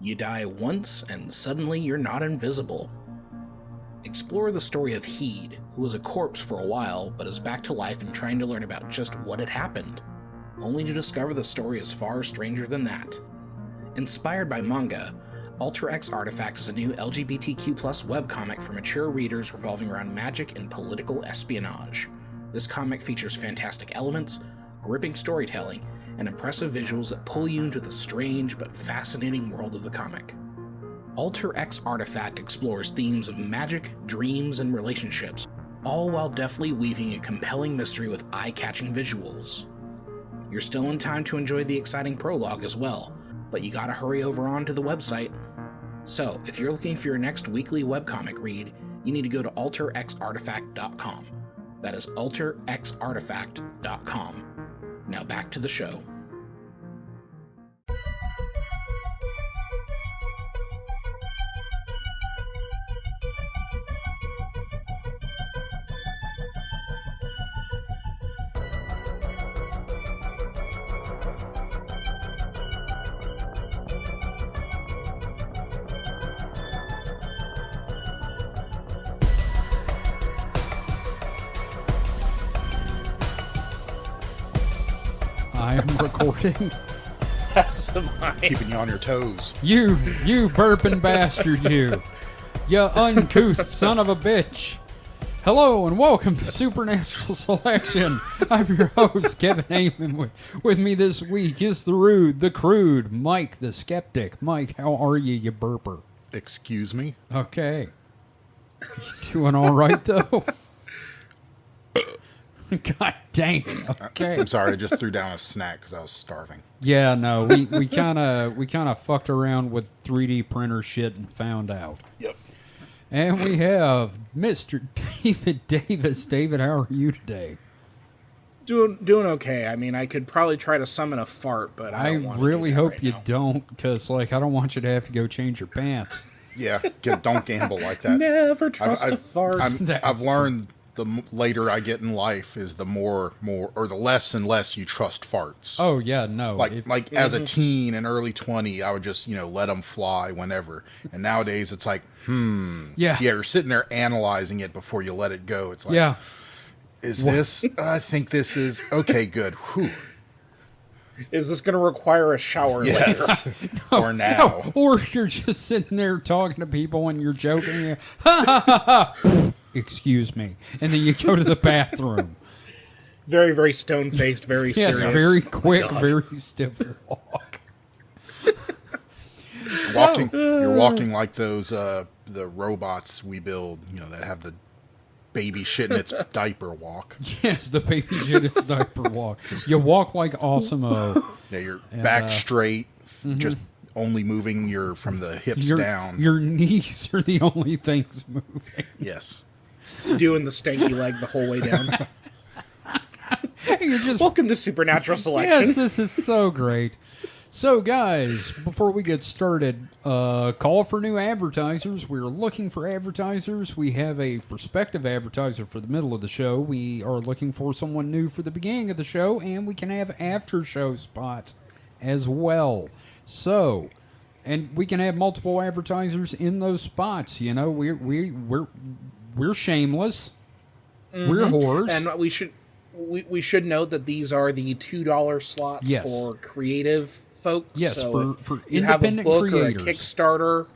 You die once, and suddenly you're not invisible. Explore the story of Heed, who was a corpse for a while, but is back to life and trying to learn about just what had happened, only to discover the story is far stranger than that. Inspired by manga, Alter X Artifact is a new LGBTQ+ webcomic for mature readers revolving around magic and political espionage. This comic features fantastic elements, gripping storytelling, and impressive visuals that pull you into the strange but fascinating world of the comic. Alter X Artifact explores themes of magic, dreams, and relationships, all while deftly weaving a compelling mystery with eye-catching visuals. You're still in time to enjoy the exciting prologue as well, but you gotta hurry over onto the website. So, if you're looking for your next weekly webcomic read, you need to go to alterxartifact.com. That is alterxartifact.com. Now back to the show. I am recording. Keeping you on your toes. You burping bastard, you uncouth son of a bitch. Hello and welcome to Supernatural Selection. I'm your host, Kevin Heyman. With me this week is the rude, the crude, Mike the skeptic. Mike, how are you, you burper? Excuse me? Okay. You doing all right, though? God dang. Okay. I'm sorry, I just threw down a snack because I was starving. Yeah, no, we kind of fucked around with 3D printer shit and found out. Yep. And we have Mr. David Davis. David, how are you today? Doing okay. I mean, I could probably try to summon a fart, but I don't want to really do that hope right you now. don't, because I don't want you to have to go change your pants. Yeah, don't gamble like that. Never trust a fart. I've learned the later I get in life is the more or the less and less you trust farts. Oh yeah, no. Like as a teen and early 20, I would just let them fly whenever. And nowadays it's like yeah, you're sitting there analyzing it before you let it go. It's like, yeah, is this? I think this is okay. Good. Whew. Is this going to require a shower later? Or now. No. Or you're just sitting there talking to people and you're joking. And ha ha ha ha. Excuse me, and then you go to the bathroom. Very, very stone-faced, very yes, serious. Very quick, very stiff walk. You're walking like those the robots we build, that have the baby shit in its diaper walk. Yes, the baby shit in its diaper walk. You walk like Awesome-O. Yeah, you're back straight, just only moving from the hips down. Your knees are the only things moving. Yes. Doing the stanky leg the whole way down. You're just, welcome to Supernatural Selection. Yes, this is so great. So, guys, before we get started, call for new advertisers. We're looking for advertisers. We have a prospective advertiser for the middle of the show. We are looking for someone new for the beginning of the show, and we can have after-show spots as well. So, and we can have multiple advertisers in those spots. We're shameless. We're whores. And we should note that these are the $2 slots for creative folks. Yes, so for you have a independent book creators. or a Kickstarter,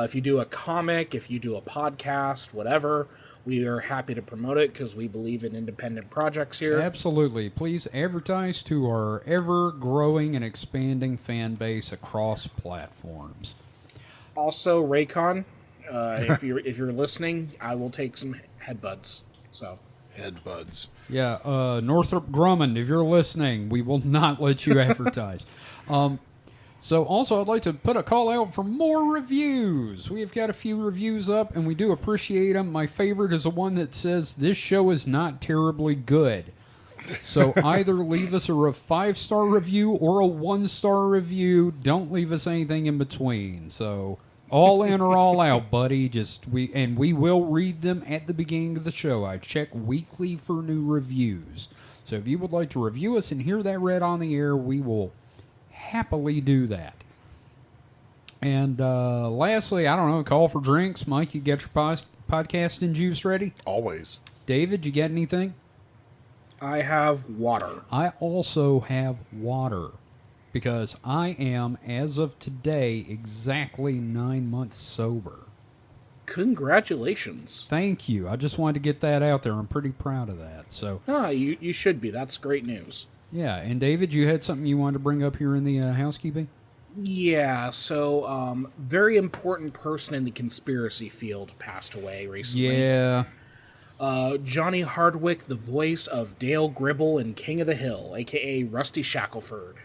if you do a comic, if you do a podcast, whatever, we are happy to promote it because we believe in independent projects here. Absolutely. Please advertise to our ever-growing and expanding fan base across platforms. Also, Raycon, if you're listening, I will take some headbuds. So headbuds. Yeah, Northrop Grumman, if you're listening, we will not let you advertise. So also, I'd like to put a call out for more reviews. We've got a few reviews up, and we do appreciate them. My favorite is the one that says, "This show is not terribly good." So either leave us a 5-star review or a 1-star review. Don't leave us anything in between. So all in or all out, buddy. We will read them at the beginning of the show. I check weekly for new reviews. So if you would like to review us and hear that read on the air, we will happily do that. And lastly, I don't know, call for drinks. Mike, you get your podcasting juice ready? Always. David, you got anything? I have water. I also have water because I am, as of today, exactly 9 months sober. Congratulations. Thank you. I just wanted to get that out there. I'm pretty proud of that. So, you should be. That's great news. Yeah, and David, you had something you wanted to bring up here in the housekeeping? Yeah, so very important person in the conspiracy field passed away recently. Yeah. Johnny Hardwick, the voice of Dale Gribble in King of the Hill, a.k.a. Rusty Shackelford.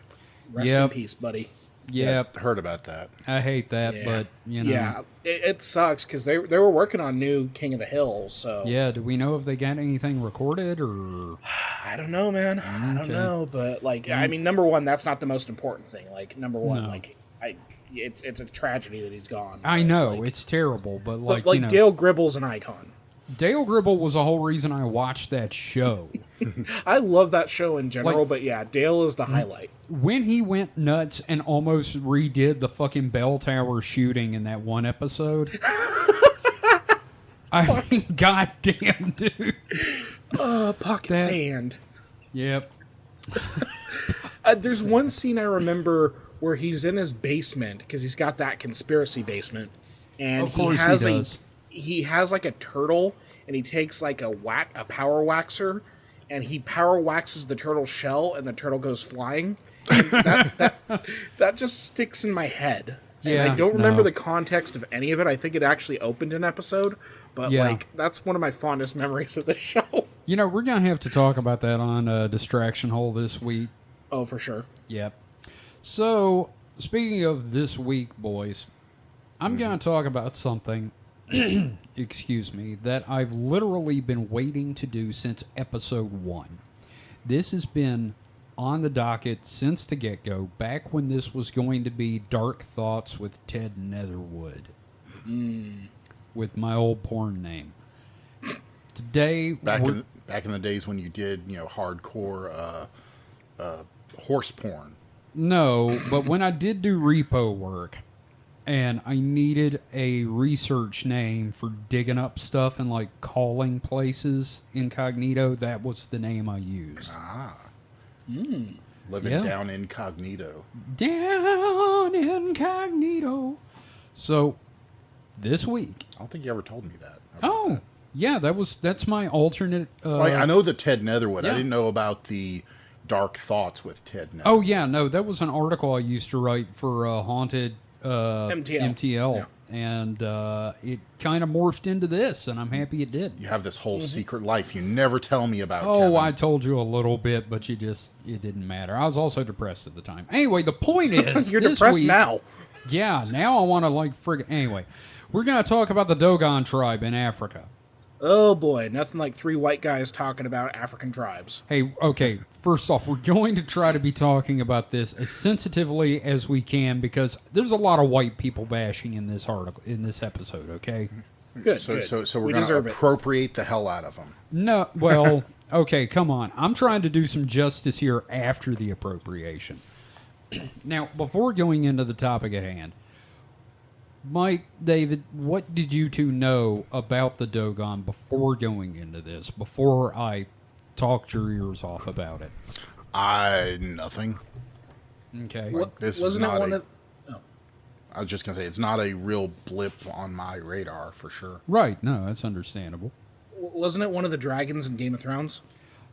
Rest in peace, buddy. Yep. Yeah, heard about that. I hate that, but, you know. Yeah, it sucks, because they were working on new King of the Hill, so... Yeah, do we know if they got anything recorded, or... I don't know, man. Okay. I don't know, but, like, I mean, number one, that's not the most important thing. Like, number one, No. like, it's a tragedy that he's gone. I know, like, it's terrible, but, like, but, you know... Dale Gribble's an icon. Dale Gribble was the whole reason I watched that show. I love that show in general, Like, but yeah, Dale is the highlight. When he went nuts and almost redid the fucking bell tower shooting in that one episode... I mean, goddamn, dude. Pocket sand. Yep. There's one scene I remember where he's in his basement, because he's got that conspiracy basement, and Of course he has he does. He has like a turtle, and he takes like a power waxer, and he power waxes the turtle's shell, and the turtle goes flying. And that just sticks in my head. Yeah, and I don't remember the context of any of it. I think it actually opened an episode, but like that's one of my fondest memories of the show. You know, we're going to have to talk about that on Distraction Hole this week. Oh, for sure. Yep. So, speaking of this week, boys, I'm going to talk about something, excuse me, that I've literally been waiting to do since episode 1. This has been on the docket since the get-go, back when this was going to be Dark Thoughts with Ted Netherwood. With my old porn name. Today... Back in the days when you did, you know, hardcore horse porn. No, but when I did do repo work, and I needed a research name for digging up stuff and, like, calling places incognito, that was the name I used. Living down incognito. Down incognito. So, this week... I don't think you ever told me that. Oh, yeah, that's my alternate... I know the Ted Netherwood. Yeah. I didn't know about the Dark Thoughts with Ted Netherwood. Oh, yeah, no, that was an article I used to write for Haunted MTL. Yeah. And it kind of morphed into this, and I'm happy it did. You have this whole secret life you never tell me about. Oh, Kevin. I told you a little bit, but it didn't matter. I was also depressed at the time. Anyway, the point is, You're this depressed week, now. Yeah, now I want to Anyway, we're going to talk about the Dogon tribe in Africa. Oh boy, nothing like three white guys talking about African tribes. Hey, okay, first off, we're going to try to be talking about this as sensitively as we can because there's a lot of white people bashing in this episode, okay? Good. So we're We going to deserve it. appropriate the hell out of them. No, well, okay, come on. I'm trying to do some justice here after the appropriation. Now, before going into the topic at hand, Mike, David, what did you two know about the Dogon before going into this, before I talked your ears off about it? Nothing. Okay. This Wasn't is it not one a, of... Oh. I was just going to say, it's not a real blip on my radar, for sure. Right, no, that's understandable. Wasn't it one of the dragons in Game of Thrones?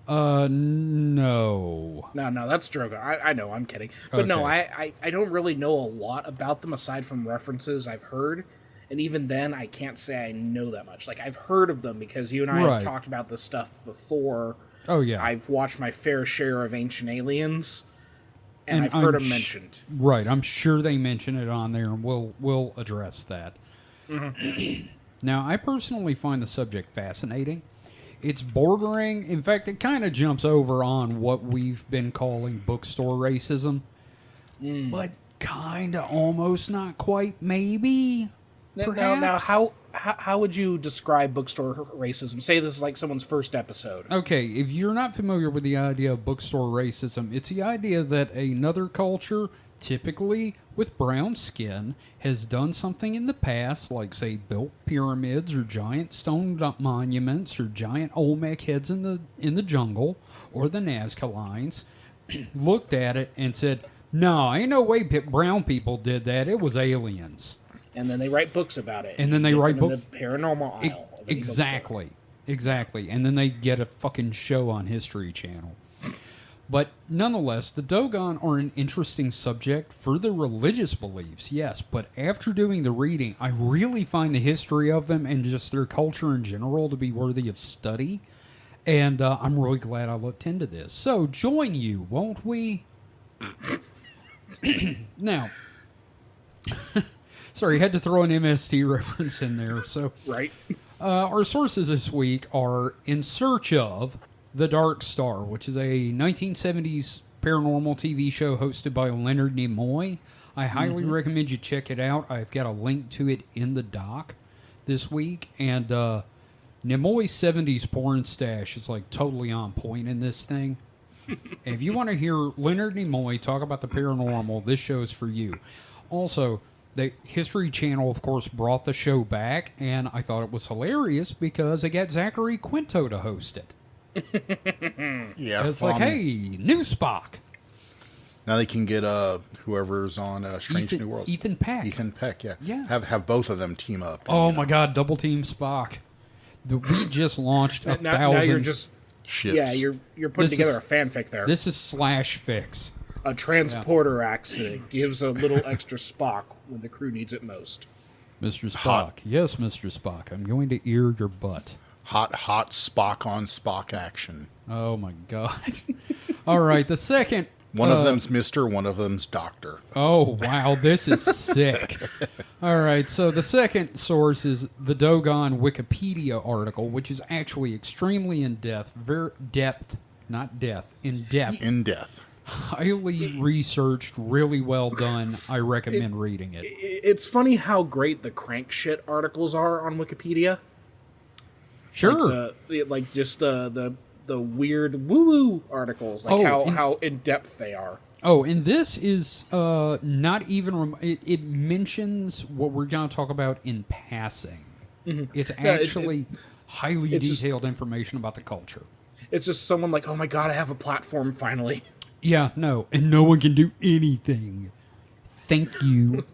No. No, that's Drogon. I know, I'm kidding. But no, Okay. I don't really know a lot about them aside from references I've heard. And even then, I can't say I know that much. Like, I've heard of them because you and I Right. have talked about this stuff before. Oh, yeah. I've watched my fair share of Ancient Aliens, and I've heard them mentioned. Right, I'm sure they mention it on there, and we'll address that. Now, I personally find the subject fascinating. It's bordering, in fact, it kind of jumps over on what we've been calling bookstore racism, but kind of almost not quite, maybe. Now, how would you describe bookstore racism? Say this is like someone's first episode. Okay, if you're not familiar with the idea of bookstore racism, it's the idea that another culture typically with brown skin, has done something in the past, like, say, built pyramids or giant stone monuments or giant Olmec heads in the jungle or the Nazca lines, looked at it and said, no, ain't no way brown people did that. It was aliens. And then they write books about it. And then they write books. The paranormal aisle. Exactly. Exactly. And then they get a fucking show on History Channel. But nonetheless, the Dogon are an interesting subject for the religious beliefs, yes. But after doing the reading, I really find the history of them and just their culture in general to be worthy of study. And I'm really glad I looked into this. So join you, won't we? Now, sorry, had to throw an MST reference in there. So, right. Our sources this week are In Search of The Dark Star, which is a 1970s paranormal TV show hosted by Leonard Nimoy. I highly recommend you check it out. I've got a link to it in the doc this week. And Nimoy's 70s porn stash is like totally on point in this thing. If you want to hear Leonard Nimoy talk about the paranormal, this show is for you. Also, the History Channel, of course, brought the show back, and I thought it was hilarious because they got Zachary Quinto to host it. Yeah, it's like, hey, new Spock. Now they can get whoever's on Strange New Worlds. Ethan Peck. Ethan Peck, yeah. Yeah. Have both of them team up. Oh, my God, double team Spock. We just launched 1,000... Now you're just... ships. Yeah, you're putting together a fanfic there. This is slash fix. A transporter accident gives a little extra Spock when the crew needs it most. Mr. Spock. Hot. Yes, Mr. Spock. I'm going to ear your butt. Hot Spock on Spock action. Oh, my God. All right, the second... One of them's Mr., one of them's Doctor. Oh, wow, this is sick. All right, so the second source is the Dogon Wikipedia article, which is actually extremely in-depth, In-depth. Highly researched, really well done. I recommend reading it. It's funny how great the crank shit articles are on Wikipedia. Sure. Like the weird woo-woo articles, like how in-depth they are. Oh, and this is not even... It mentions what we're going to talk about in passing. Mm-hmm. It's actually highly detailed information about the culture. It's just someone like, oh my God, I have a platform finally. Yeah, no, and no one can do anything. Thank you.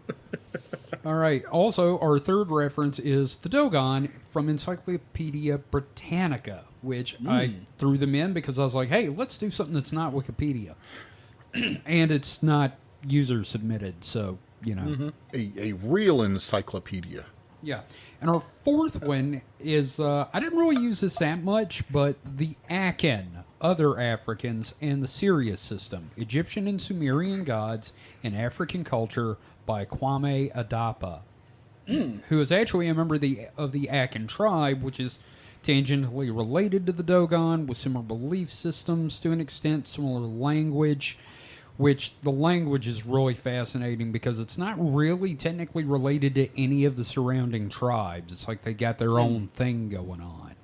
All right, also, our third reference is the Dogon from Encyclopedia Britannica, which I threw them in because I was like, hey, let's do something that's not Wikipedia. And it's not user-submitted, so, you know. A real encyclopedia. Yeah. And our fourth one is, I didn't really use this that much, but the Akan, Other Africans, and the Sirius System, Egyptian and Sumerian Gods in African Culture by Kwame Adapa, who is actually a member of the Akan tribe, which is tangentially related to the Dogon, with similar belief systems to an extent, similar language, which the language is really fascinating because it's not really technically related to any of the surrounding tribes. It's like they got their own thing going on.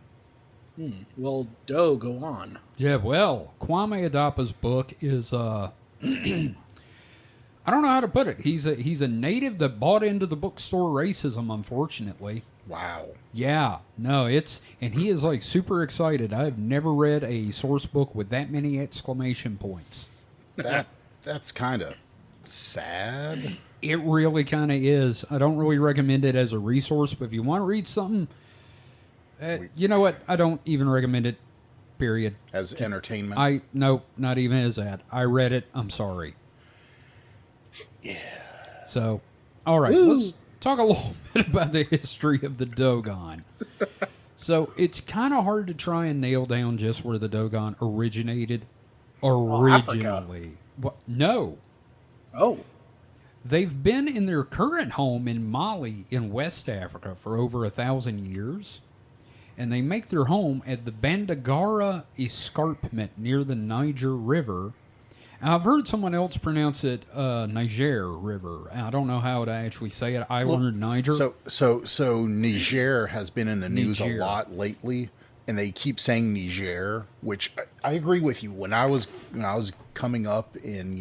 Well, go on. Yeah, well, Kwame Adapa's book is, I don't know how to put it. He's a native that bought into the bookstore racism, unfortunately. Wow. Yeah, no, and he is like super excited. I've never read a source book with that many exclamation points. That's kind of sad. It really kind of is. I don't really recommend it as a resource, but if you want to read something, you know what? I don't even recommend it, period. As entertainment? No, not even as that. I read it. I'm sorry. Yeah. So, all right, let's talk a little bit about the history of the Dogon. So, it's kind of hard to try and nail down just where the Dogon originated originally. No. Oh. They've been in their current home in Mali in West Africa for over 1,000 years. And they make their home at the Bandagara Escarpment near the Niger River. And I've heard someone else pronounce it Niger River. I don't know how to actually say it. I learned Niger. So Niger has been in the news a lot lately. And they keep saying Niger, which I agree with you. When I was coming up in,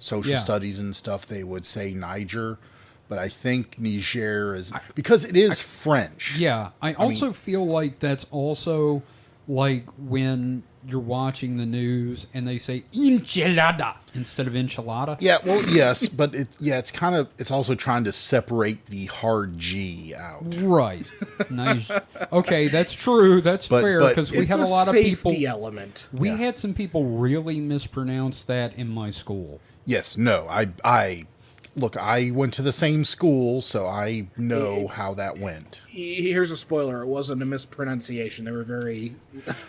social studies and stuff, they would say Niger. But I think Niger is... Because it is French. Yeah. I also feel like that's also like when you're watching the news and they say enchilada instead of enchilada. Yeah, well, yes, but it's kind of... It's also trying to separate the hard G out. Right. Nice. Okay, that's true. That's fair, because we had a lot of people... element. We had some people really mispronounce that in my school. Yes, no, Look, I went to the same school, so I know how that went. Here's a spoiler. It wasn't a mispronunciation. They were very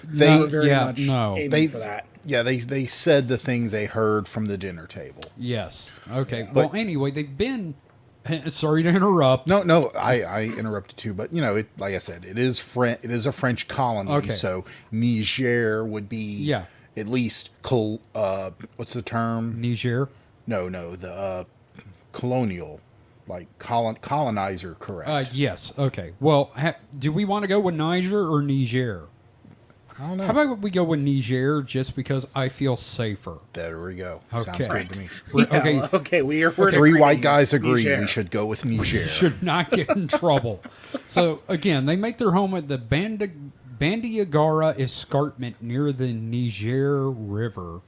much aiming for that. Yeah, they said the things they heard from the dinner table. Yes. Okay. Yeah. Well, anyway, they've been... Sorry to interrupt. No, I interrupted too, but, like I said, it is a French colony, so Niger would be at least... what's the term? Niger? No, the... colonial, like colonizer, correct? Yes. Okay. Well, do we want to go with Niger or Niger? I don't know. How about we go with Niger just because I feel safer? There we go. Okay. Sounds good to me. Okay. We're three white guys agree Niger. We should go with Niger. We should not get in trouble. So again, they make their home at the Bandiagara Escarpment near the Niger River,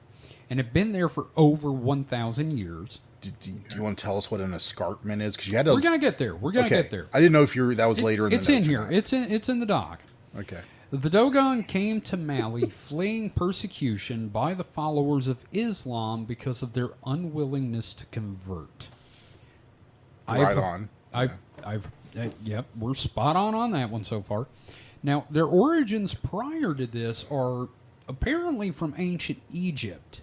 and have been there for over 1,000 years. Do you want to tell us what an escarpment is? Because you had to. We're gonna get there. Get there. I didn't know if that was later in the notes. It's in here. It's in the doc. Okay. The Dogon came to Mali fleeing persecution by the followers of Islam because of their unwillingness to convert. Yep, we're spot on that one so far. Now, their origins prior to this are apparently from ancient Egypt.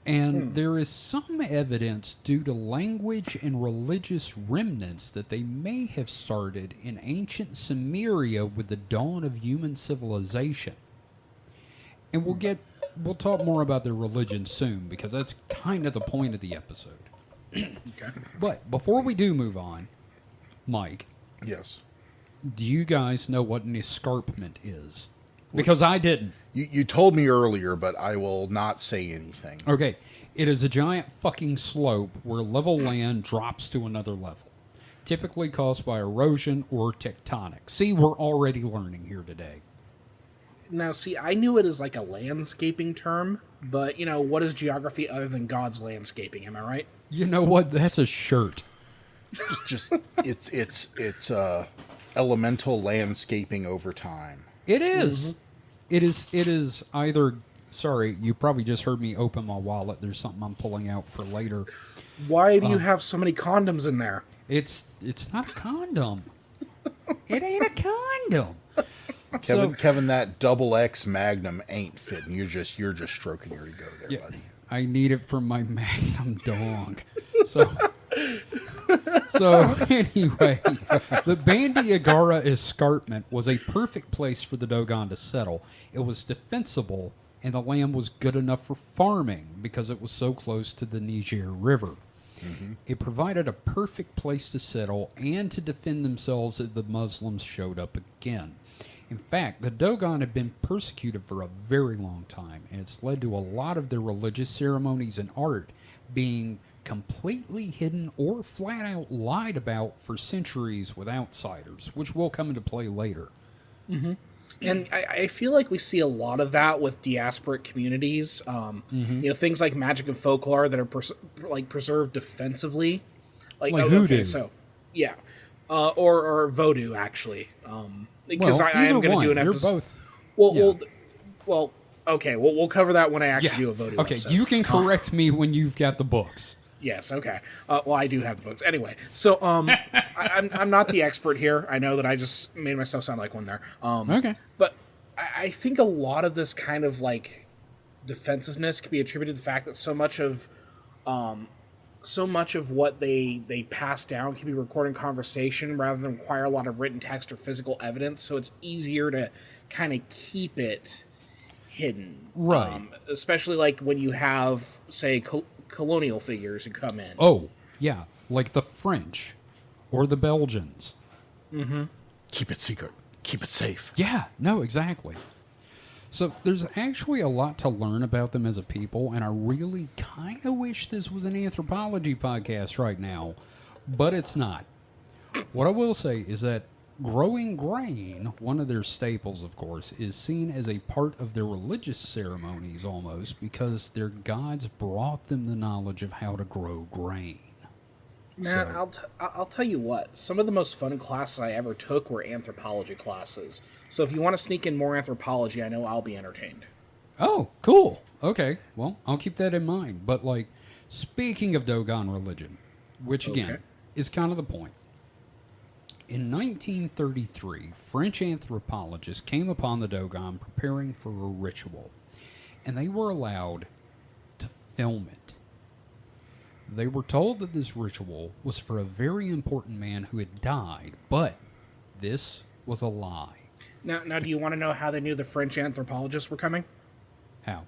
And there is some evidence due to language and religious remnants that they may have started in ancient Sumeria with the dawn of human civilization. And we'll talk more about their religion soon, because that's kind of the point of the episode. Okay. But before we do move on, Mike. Yes. Do you guys know what an escarpment is? Because I didn't. You told me earlier, but I will not say anything. Okay. It is a giant fucking slope where level land drops to another level, typically caused by erosion or tectonic. See, we're already learning here today. Now, see, I knew it as like a landscaping term, but, what is geography other than God's landscaping? Am I right? You know what? That's a shirt. It's elemental landscaping over time. It is. Mm-hmm. It is either... Sorry, you probably just heard me open my wallet. There's something I'm pulling out for later. Why do you have so many condoms in there? It's not a condom. It ain't a condom. Kevin, that double X Magnum ain't fitting. You're just stroking your ego there, buddy. I need it for my Magnum dong. So anyway, the Bandiagara Escarpment was a perfect place for the Dogon to settle. It was defensible, and the land was good enough for farming because it was so close to the Niger River. Mm-hmm. It provided a perfect place to settle and to defend themselves if the Muslims showed up again. In fact, the Dogon had been persecuted for a very long time, and it's led to a lot of their religious ceremonies and art being completely hidden or flat out lied about for centuries with outsiders, which will come into play later. Mm-hmm. And I feel like we see a lot of that with diasporic communities. Things like magic and folklore that are preserved defensively, like hoodoo. Or voodoo actually. Because I am going to do an episode. You're both. We'll cover that when I actually do a voodoo. Okay, episode. You can correct me when you've got the books. Yes, okay. I do have the books. Anyway, so I'm not the expert here. I know that I just made myself sound like one there. Okay. But I think a lot of this kind of like defensiveness can be attributed to the fact that so much of what they pass down can be recorded in conversation rather than require a lot of written text or physical evidence. So it's easier to kind of keep it hidden. Right. Especially like when you have, say, colonial figures who come in. Oh, yeah. Like the French or the Belgians. Mm-hmm. Keep it secret. Keep it safe. Yeah, no, exactly. So there's actually a lot to learn about them as a people, and I really kind of wish this was an anthropology podcast right now, but it's not. What I will say is that growing grain, one of their staples, of course, is seen as a part of their religious ceremonies almost because their gods brought them the knowledge of how to grow grain. Man, I'll tell you what. Some of the most fun classes I ever took were anthropology classes. So if you want to sneak in more anthropology, I know I'll be entertained. Oh, cool. Okay, well, I'll keep that in mind. But, like, speaking of Dogon religion, which, again, is kind of the point. In 1933, French anthropologists came upon the Dogon preparing for a ritual, and they were allowed to film it. They were told that this ritual was for a very important man who had died, but this was a lie. Now, do you want to know how they knew the French anthropologists were coming? How?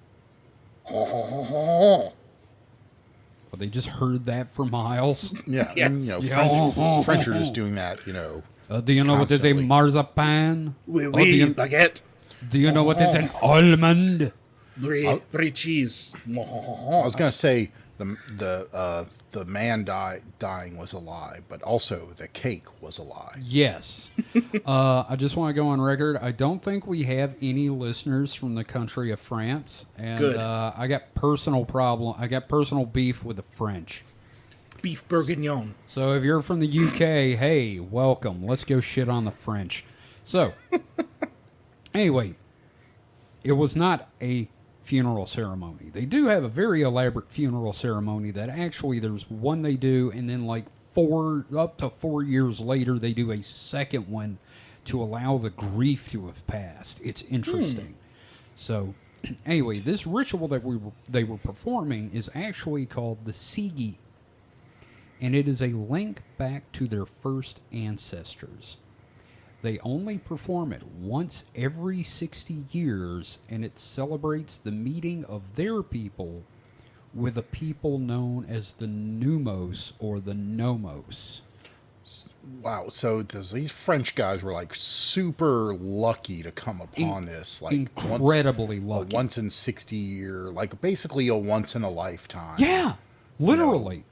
Well, they just heard that for miles. Yeah, Yes. and, French are just doing that, Do you know what is a marzipan? baguette. Do you know what is an almond? Brie cheese. I was going to say the man dying was a lie, but also the cake was a lie. Yes. I just want to go on record. I don't think we have any listeners from the country of France, and Good. I got personal beef with the French. Beef bourguignon. So if you're from the UK, hey, welcome. Let's go shit on the French. So, anyway, it was not a funeral ceremony. They do have a very elaborate funeral ceremony that actually there's one they do, and then like up to 4 years later they do a second one to allow the grief to have passed. It's interesting. So anyway, this ritual that they were performing is actually called the Sigi, and it is a link back to their first ancestors. They only perform it once every 60 years, and it celebrates the meeting of their people with a people known as the Numos or the Nomos. Wow, so these French guys were like super lucky to come upon this. Like incredibly lucky. A once in 60 year, like basically a once in a lifetime. Yeah, literally.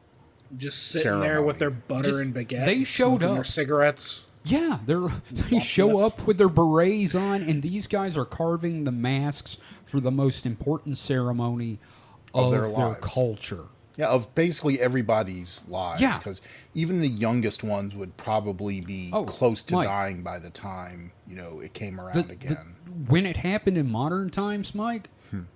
Just sitting there with their butter and baguette. They showed up. Their cigarettes. Yeah, they show up with their berets on, and these guys are carving the masks for the most important ceremony of their culture. Yeah, of basically everybody's lives. Yeah. Because even the youngest ones would probably be close to dying by the time, it came around again. When it happened in modern times, Mike,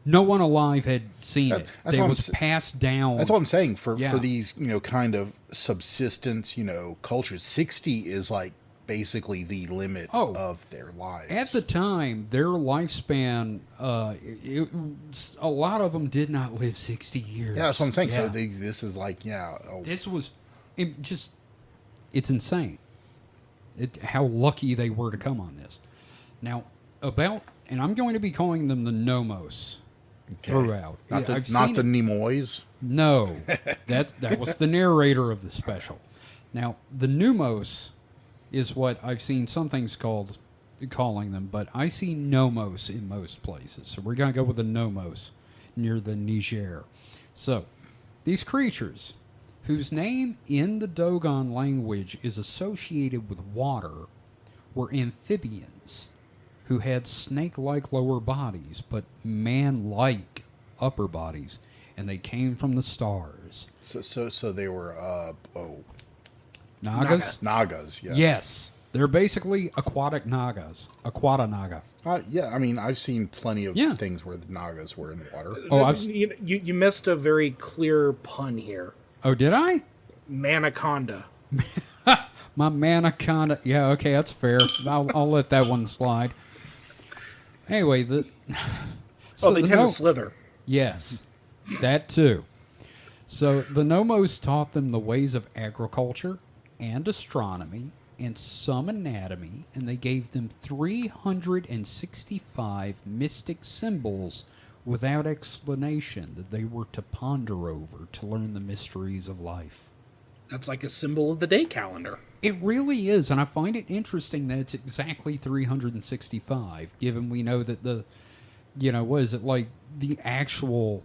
no one alive had seen it. It was passed down. That's what I'm saying. For these, kind of subsistence, cultures, 60 is like basically the limit of their lives. At the time, their lifespan, a lot of them did not live 60 years. Yeah, that's what I'm saying. Yeah. So this is like, This was it's insane how lucky they were to come on this. Now, and I'm going to be calling them the Nomos throughout. Not the Nimoys? No, that was the narrator of the special. Now, the Numos is what I've seen some things calling them, but I see Nomos in most places. So we're going to go with the Nomos near the Niger. So these creatures, whose name in the Dogon language is associated with water, were amphibians who had snake-like lower bodies, but man-like upper bodies, and they came from the stars. So they were Nagas? Nagas, yes. Yes. They're basically aquatic Nagas. Aquata Naga. Yeah, I mean, I've seen plenty of things where the Nagas were in the water. You missed a very clear pun here. Oh, did I? Manaconda. My Manaconda. Yeah, okay, that's fair. I'll let that one slide. Anyway, they tend to slither. Yes, that too. So the Nomos taught them the ways of agriculture and astronomy and some anatomy, and they gave them 365 mystic symbols without explanation that they were to ponder over to learn the mysteries of life. That's like a symbol of the day calendar. It really is, and I find it interesting that it's exactly 365, given we know that the what is it, like, the actual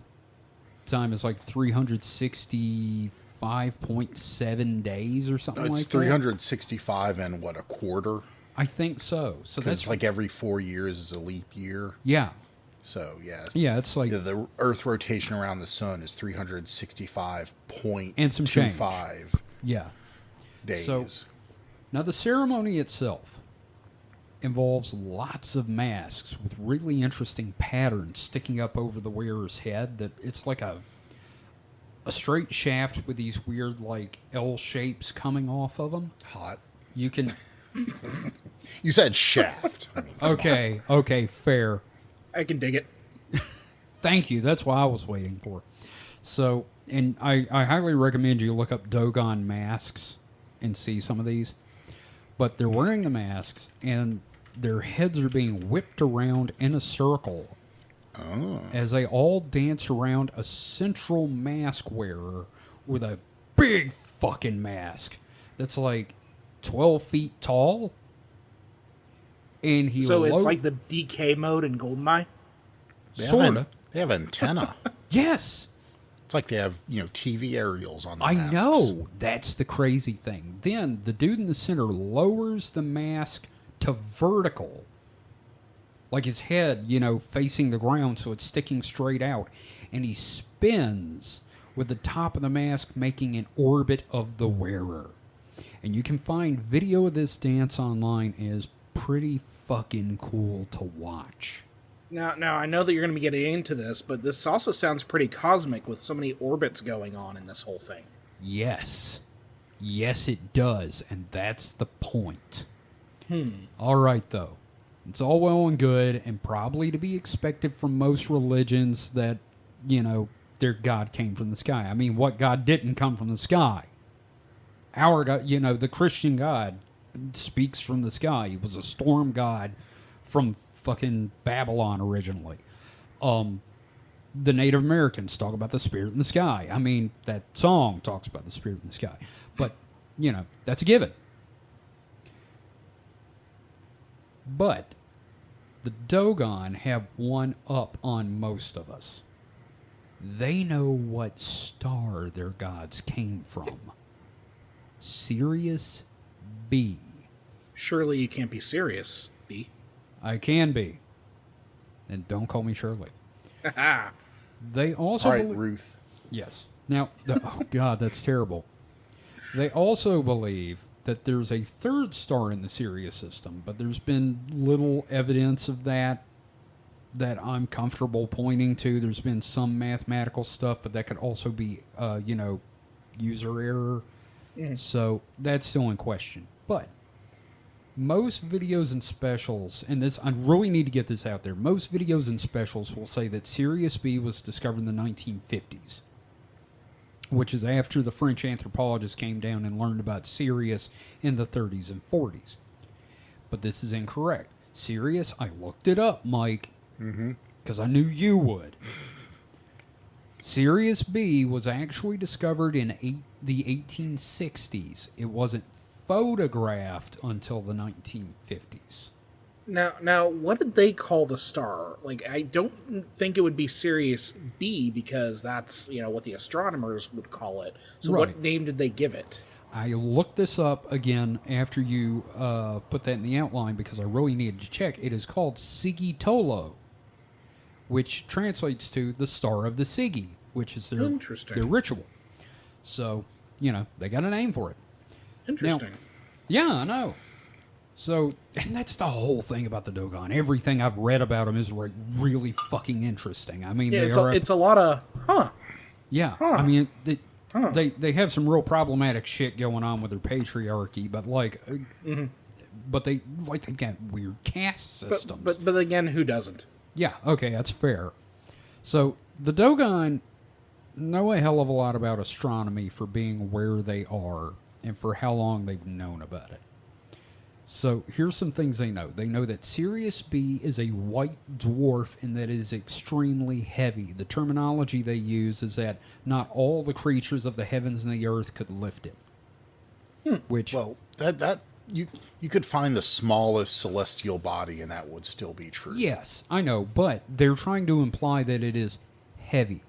time is like 365.7 days or something like that? It's 365 and, what, a quarter? I think so. So that's like every 4 years is a leap year. Yeah. So, yeah. Yeah, it's like... The Earth rotation around the sun is 365.25 and some change. Yeah. Days. So, now the ceremony itself involves lots of masks with really interesting patterns sticking up over the wearer's head. That it's like a straight shaft with these weird, like, L shapes coming off of them. Hot. You can... You said shaft. I mean, okay, fair. I can dig it. Thank you. That's what I was waiting for. So, and I highly recommend you look up Dogon masks and see some of these. But they're wearing the masks, and their heads are being whipped around in a circle as they all dance around a central mask wearer with a big fucking mask that's like 12 feet tall. And it's like the DK mode in GoldenEye? Sorta. They have antenna. Yes. It's like they have, TV aerials on the I masks. know. That's the crazy thing. Then the dude in the center lowers the mask to vertical. Like his head, facing the ground so it's sticking straight out. And he spins with the top of the mask making an orbit of the wearer. And you can find video of this dance online. Is pretty fucking cool to watch. Now, I know that you're going to be getting into this, but this also sounds pretty cosmic with so many orbits going on in this whole thing. Yes. Yes, it does, and that's the point. All right, though. It's all well and good, and probably to be expected from most religions that, their God came from the sky. I mean, what God didn't come from the sky? Our God, the Christian God speaks from the sky. He was a storm god from fucking Babylon originally. The Native Americans talk about the spirit in the sky. I mean, that song talks about the spirit in the sky. But, that's a given. But the Dogon have one up on most of us. They know what star their gods came from. Sirius B. Surely you can't be serious, B. I can be. And don't call me Shirley. They also... All right, Ruth. Yes. Now, oh God, that's terrible. They also believe that there's a third star in the Sirius system, but there's been little evidence of that I'm comfortable pointing to. There's been some mathematical stuff, but that could also be, user error. So that's still in question. But most videos and specials, and this, I really need to get this out there, most videos and specials will say that Sirius B was discovered in the 1950s, which is after the French anthropologists came down and learned about Sirius in the 30s and 40s. But this is incorrect. Sirius, I looked it up, Mike, because I knew you would. Sirius B was actually discovered in the 1860s. It wasn't photographed until the 1950s. Now, what did they call the star? Like, I don't think it would be Sirius B because that's, what the astronomers would call it. So What name did they give it? I looked this up again after you put that in the outline because I really needed to check. It is called Cogito, which translates to the Star of the Sigi, which is their ritual. So, they got a name for it. Interesting. Now, yeah, I know. So, and that's the whole thing about the Dogon. Everything I've read about them is really fucking interesting. I mean, it's a lot of, Yeah, I mean, they have some real problematic shit going on with their patriarchy, but but they've got weird caste systems. But again, who doesn't? Yeah, okay, that's fair. So the Dogon know a hell of a lot about astronomy for being where they are and for how long they've known about it. So here's some things they know. They know that Sirius B is a white dwarf and that it is extremely heavy. The terminology they use is that not all the creatures of the heavens and the earth could lift it. Which, well, that you could find the smallest celestial body, and that would still be true. Yes, I know, but they're trying to imply that it is heavy.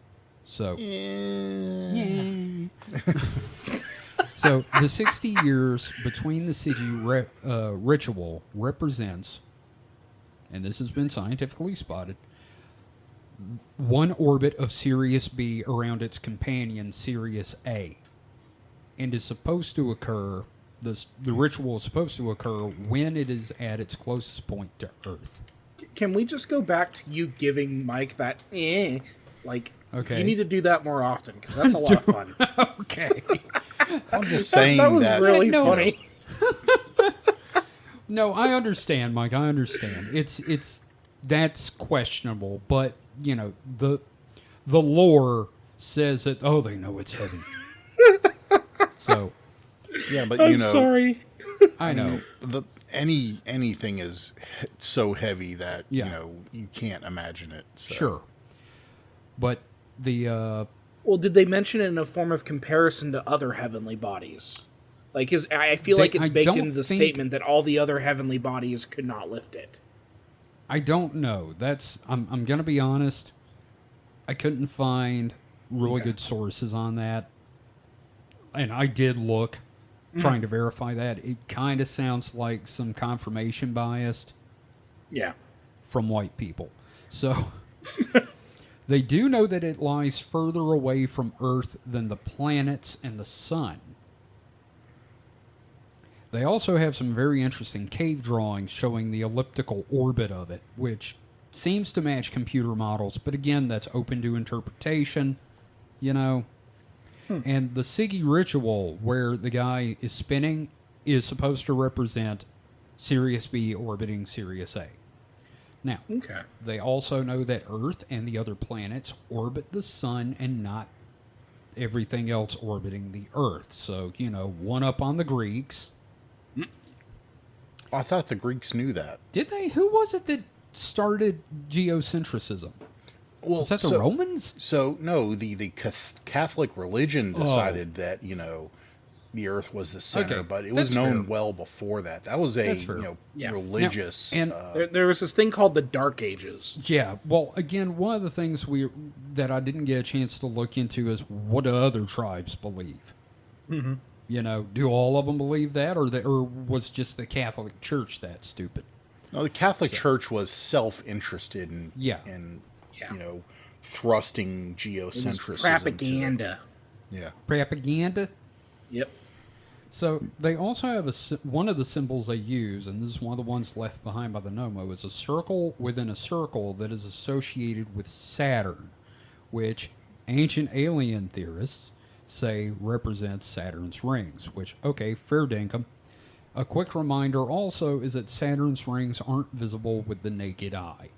So, yeah. So the 60 years between the Sigi ritual represents, and this has been scientifically spotted, one orbit of Sirius B around its companion Sirius A, and is supposed to occur. The ritual is supposed to occur when it is at its closest point to Earth. Can we just go back to you giving Mike that like? Okay. You need to do that more often because that's a lot of fun. Okay. I'm just saying that was really funny. No, I understand, Mike. I understand. It's that's questionable, but you know the lore says that they know it's heavy. So yeah, but I'm sorry. I know anything is so heavy that Yeah. you know you can't imagine it. So. Sure, but the Well, did they mention it in a form of comparison to other heavenly bodies? Like, I feel like it's baked into the statement that all the other heavenly bodies could not lift it. I don't know. I'm going to be honest. I couldn't find really good sources on that. And I did look, trying to verify that. It kind of sounds like some confirmation bias. Yeah. From white people. So, they do know that it lies further away from Earth than the planets and the sun. They also have some very interesting cave drawings showing the elliptical orbit of it, which seems to match computer models, but again, that's open to interpretation, you know. And the Sigi ritual, where the guy is spinning, is supposed to represent Sirius B orbiting Sirius A. Now, they also know that Earth and the other planets orbit the sun and not everything else orbiting the Earth. So, you know, one up on the Greeks. I thought the Greeks knew that. Did they? Who was it that started geocentrism? Well, was that the Romans? So, no, the Catholic religion decided that, you know, the Earth was the center, but it was known well before that. That was a religious... Now, and there was this thing called the Dark Ages. Yeah, well, again, one of the things that I didn't get a chance to look into is what do other tribes believe? Mm-hmm. You know, do all of them believe that, or was just the Catholic Church that stupid? No, the Catholic Church was self-interested in you know, thrusting geocentrism. Propaganda. Propaganda? Yep. So they also have one of the symbols they use, and this is one of the ones left behind by the Nomo, is a circle within a circle that is associated with Saturn, which ancient alien theorists say represents Saturn's rings, which, okay, fair dinkum. A quick reminder also is that Saturn's rings aren't visible with the naked eye.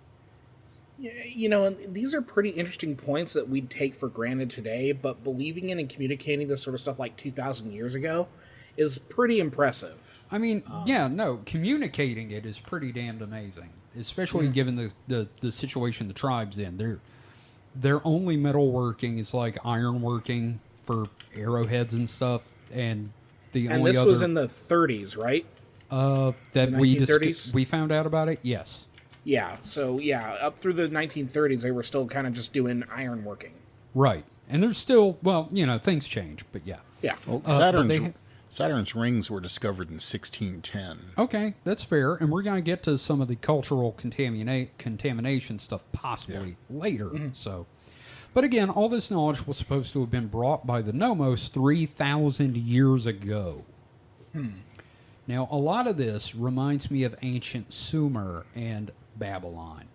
Yeah, you know, and these are pretty interesting points that we'd take for granted today, but believing in and communicating this sort of stuff like 2,000 years ago is pretty impressive. I mean, communicating it is pretty damned amazing, especially given the situation the tribe's in. Their only metalworking is like ironworking for arrowheads and stuff, and this was in the 30s, right? That we found out about it. Yes. Yeah. So up through the 1930s, they were still kind of just doing ironworking. Right, and there's still things change, but yeah. Yeah. Well, Saturn's rings were discovered in 1610. Okay, that's fair, and we're going to get to some of the cultural contamination stuff possibly later. Mm-hmm. So, but again, all this knowledge was supposed to have been brought by the Nomos 3,000 years ago. Now, a lot of this reminds me of ancient Sumer and Babylon.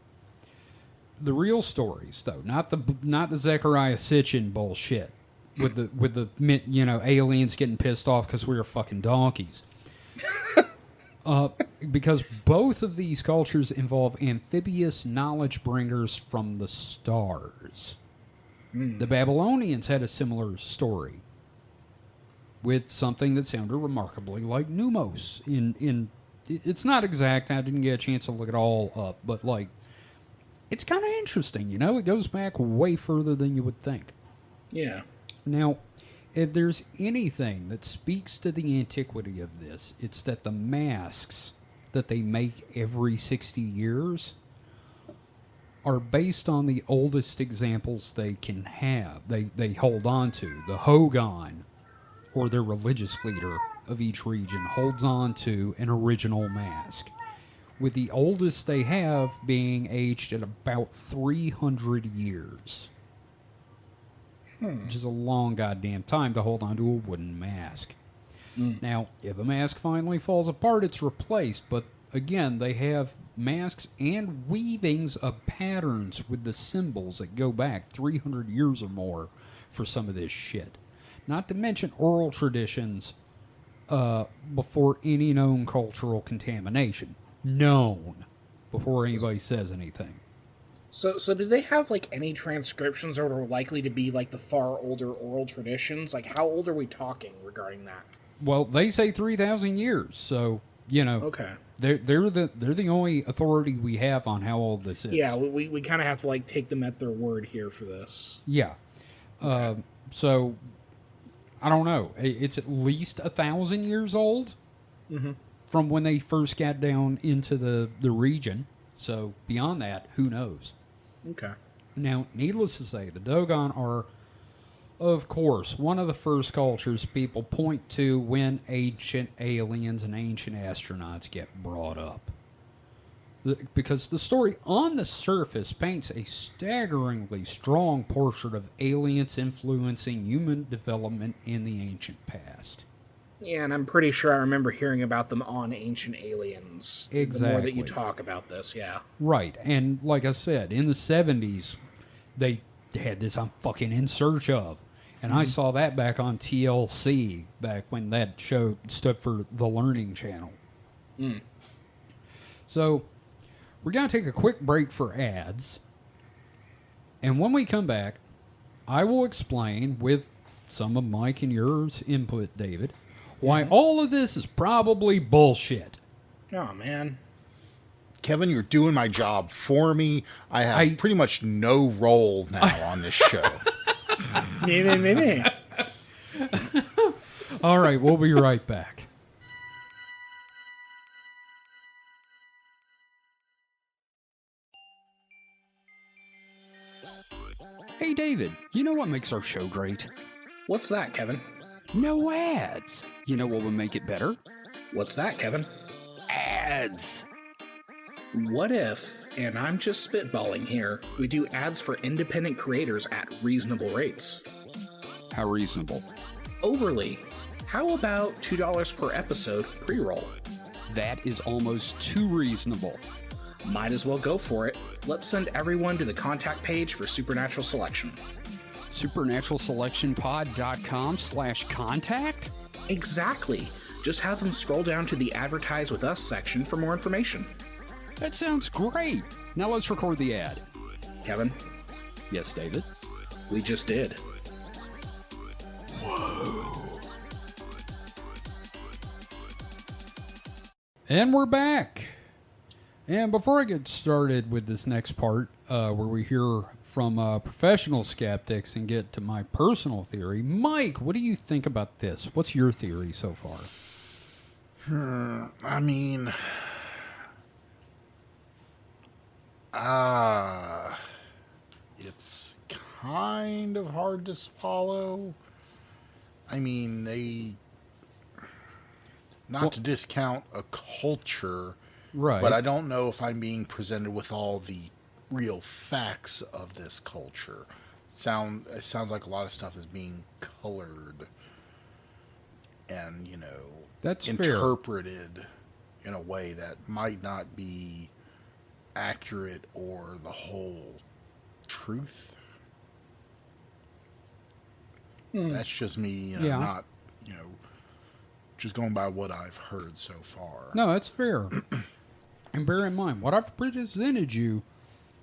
The real stories, though, not the Zechariah Sitchin bullshit. With the aliens getting pissed off because we were fucking donkeys. Because both of these cultures involve amphibious knowledge bringers from the stars. The Babylonians had a similar story with something that sounded remarkably like Numos. It's not exact. I didn't get a chance to look it all up, but it's kind of interesting. It goes back way further than you would think. Yeah. Now, if there's anything that speaks to the antiquity of this, it's that the masks that they make every 60 years are based on the oldest examples they can have. They hold on to. The Dogon, or their religious leader of each region, holds on to an original mask, with the oldest they have being aged at about 300 years. Which is a long goddamn time to hold on to a wooden mask. Now, if a mask finally falls apart, it's replaced. But again, they have masks and weavings of patterns with the symbols that go back 300 years or more for some of this shit. Not to mention oral traditions before any known cultural contamination. Known. Before anybody says anything. So do they have, like, any transcriptions that are likely to be, like, the far older oral traditions? Like, how old are we talking regarding that? Well, they say 3,000 years, so, you know. Okay. They're the only authority we have on how old this is. Yeah, we kind of have to, like, take them at their word here for this. Yeah. Okay. So, I don't know. It's at least 1,000 years old from when they first got down into the region. So, beyond that, who knows? Okay. Now, needless to say, the Dogon are, of course, one of the first cultures people point to when ancient aliens and ancient astronauts get brought up. Because the story on the surface paints a staggeringly strong portrait of aliens influencing human development in the ancient past. Yeah, and I'm pretty sure I remember hearing about them on Ancient Aliens. Exactly. The more that you talk about this, yeah. Right, and like I said, in the 70s, they had this I'm fucking in search of. And I saw that back on TLC, back when that show stood for the Learning Channel. So, we're going to take a quick break for ads. And when we come back, I will explain, with some of Mike and yours input, David, why all of this is probably bullshit. Oh, man. Kevin, you're doing my job for me. I have pretty much no role now on this show. Me. All right, we'll be right back. Hey, David, you know what makes our show great? What's that, Kevin? No ads. You know what would make it better? What's that, Kevin? Ads. What if, and I'm just spitballing here, we do ads for independent creators at reasonable rates? How reasonable? Overly. How about $2 per episode pre-roll? That is almost too reasonable. Might as well go for it. Let's send everyone to the contact page for Supernatural Selection. SupernaturalSelection.pod.com/contact? Exactly. Just have them scroll down to the Advertise With Us section for more information. That sounds great. Now let's record the ad. Kevin? Yes, David? We just did. Whoa. And we're back. And before I get started with this next part, where we hear from professional skeptics and get to my personal theory, Mike, what do you think about this? What's your theory so far? I mean, it's kind of hard to swallow. I mean, not to discount a culture, right? But I don't know if I'm being presented with all the real facts of this culture. It sounds like a lot of stuff is being colored and, that's interpreted fair. In a way that might not be accurate or the whole truth. That's just me, not, just going by what I've heard so far. No, that's fair. And bear in mind, what I've presented you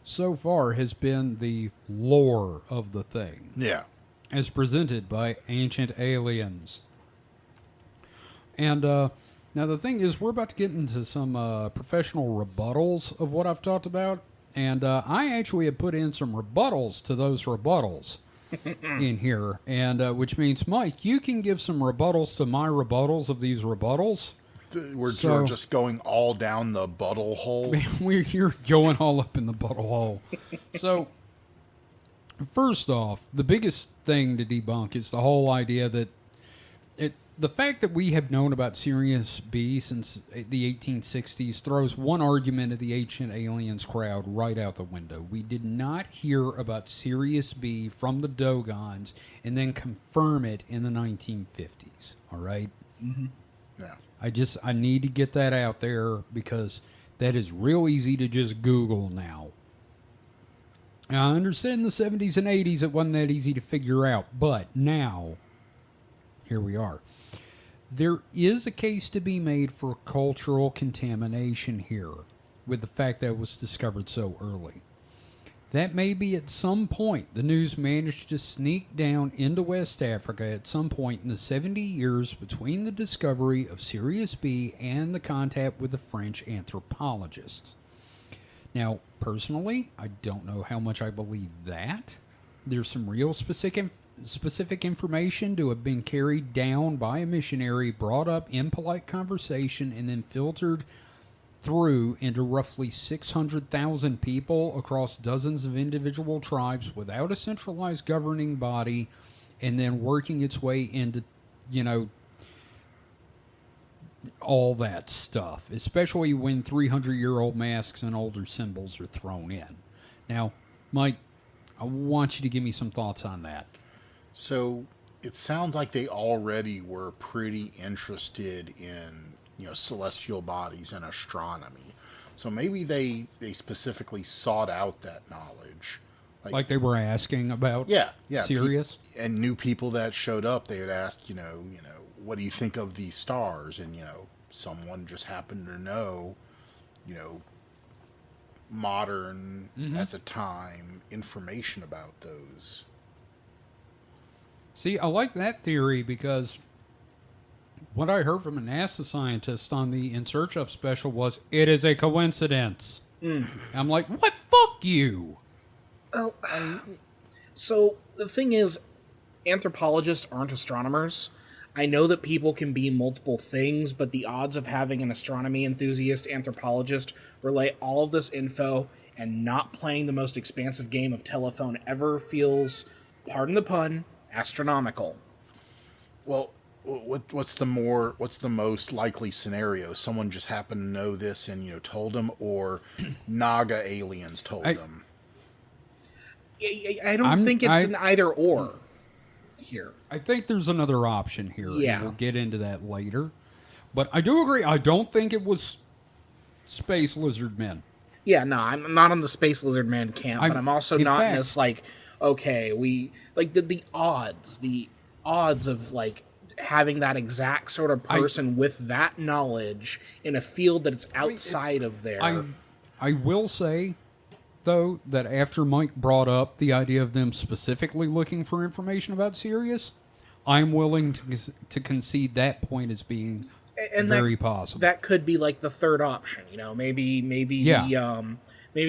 so far has been the lore of the thing. Yeah. As presented by ancient aliens. And now the thing is, we're about to get into some professional rebuttals of what I've talked about. And I actually have put in some rebuttals to those rebuttals. in here, and which means, Mike, you can give some rebuttals to my rebuttals of these rebuttals. We're just going all down the buttle hole. You're going all up in the buttle hole. So, first off, the biggest thing to debunk is the whole idea that the fact that we have known about Sirius B since the 1860s throws one argument of the Ancient Aliens crowd right out the window. We did not hear about Sirius B from the Dogons and then confirm it in the 1950s. All right? Mm-hmm. Yeah. I need to get that out there because that is real easy to just Google now. Now, I understand in the 70s and 80s it wasn't that easy to figure out, but now, here we are. There is a case to be made for cultural contamination here with the fact that it was discovered so early. That may be at some point the news managed to sneak down into West Africa at some point in the 70 years between the discovery of Sirius B and the contact with the French anthropologists. Now, personally, I don't know how much I believe that. There's some real specific information to have been carried down by a missionary, brought up in polite conversation, and then filtered through into roughly 600,000 people across dozens of individual tribes without a centralized governing body, and then working its way into, all that stuff, especially when 300-year-old masks and older symbols are thrown in. Now, Mike, I want you to give me some thoughts on that. So it sounds like they already were pretty interested in, celestial bodies and astronomy. So maybe they specifically sought out that knowledge. Like they were asking about Sirius? And new people that showed up, they would ask, what do you think of these stars? And, someone just happened to know, modern, at the time, information about those. See, I like that theory because what I heard from a NASA scientist on the In Search Of special was, it is a coincidence. I'm like, what? Fuck you! Well, so the thing is, anthropologists aren't astronomers. I know that people can be multiple things, but the odds of having an astronomy enthusiast anthropologist relay all of this info and not playing the most expansive game of telephone ever feels, pardon the pun, astronomical. Well, what's the most likely scenario? Someone just happened to know this and told them, or Naga aliens told them? I don't think it's an either or here. I think there's another option here. Yeah. And we'll get into that later. But I do agree. I don't think it was space lizard men. Yeah, no, I'm not on the space lizard man camp, but I'm also not in this, okay, we, the odds of, having that exact sort of person with that knowledge in a field that it's outside of there. I will say, though, that after Mike brought up the idea of them specifically looking for information about Sirius, I'm willing to concede that point as being very possible. That could be the third option. Maybe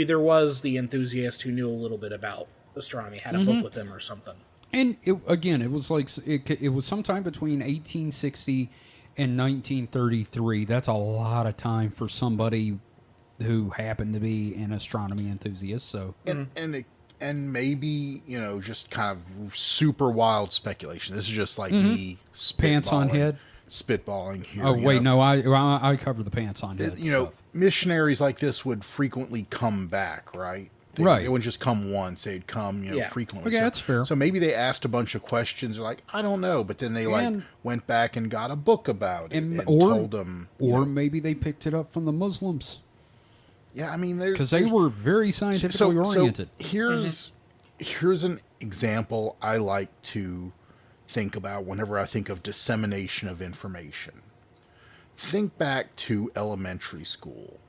there was the enthusiast who knew a little bit about astronomy, had a book with him or something. And it was it was sometime between 1860 and 1933. That's a lot of time for somebody who happened to be an astronomy enthusiast. So and maybe just kind of super wild speculation. This is just me pants on head spitballing here. Oh wait, no, I cover the pants on head. Stuff. Missionaries like this would frequently come back, right? They wouldn't just come once; they'd come, frequently. Okay, that's fair. So maybe they asked a bunch of questions. They're like, I don't know, but then they went back and got a book about it and told them. Or maybe they picked it up from the Muslims. Yeah, I mean, because they were very scientifically oriented. So here's an example I like to think about whenever I think of dissemination of information. Think back to elementary school.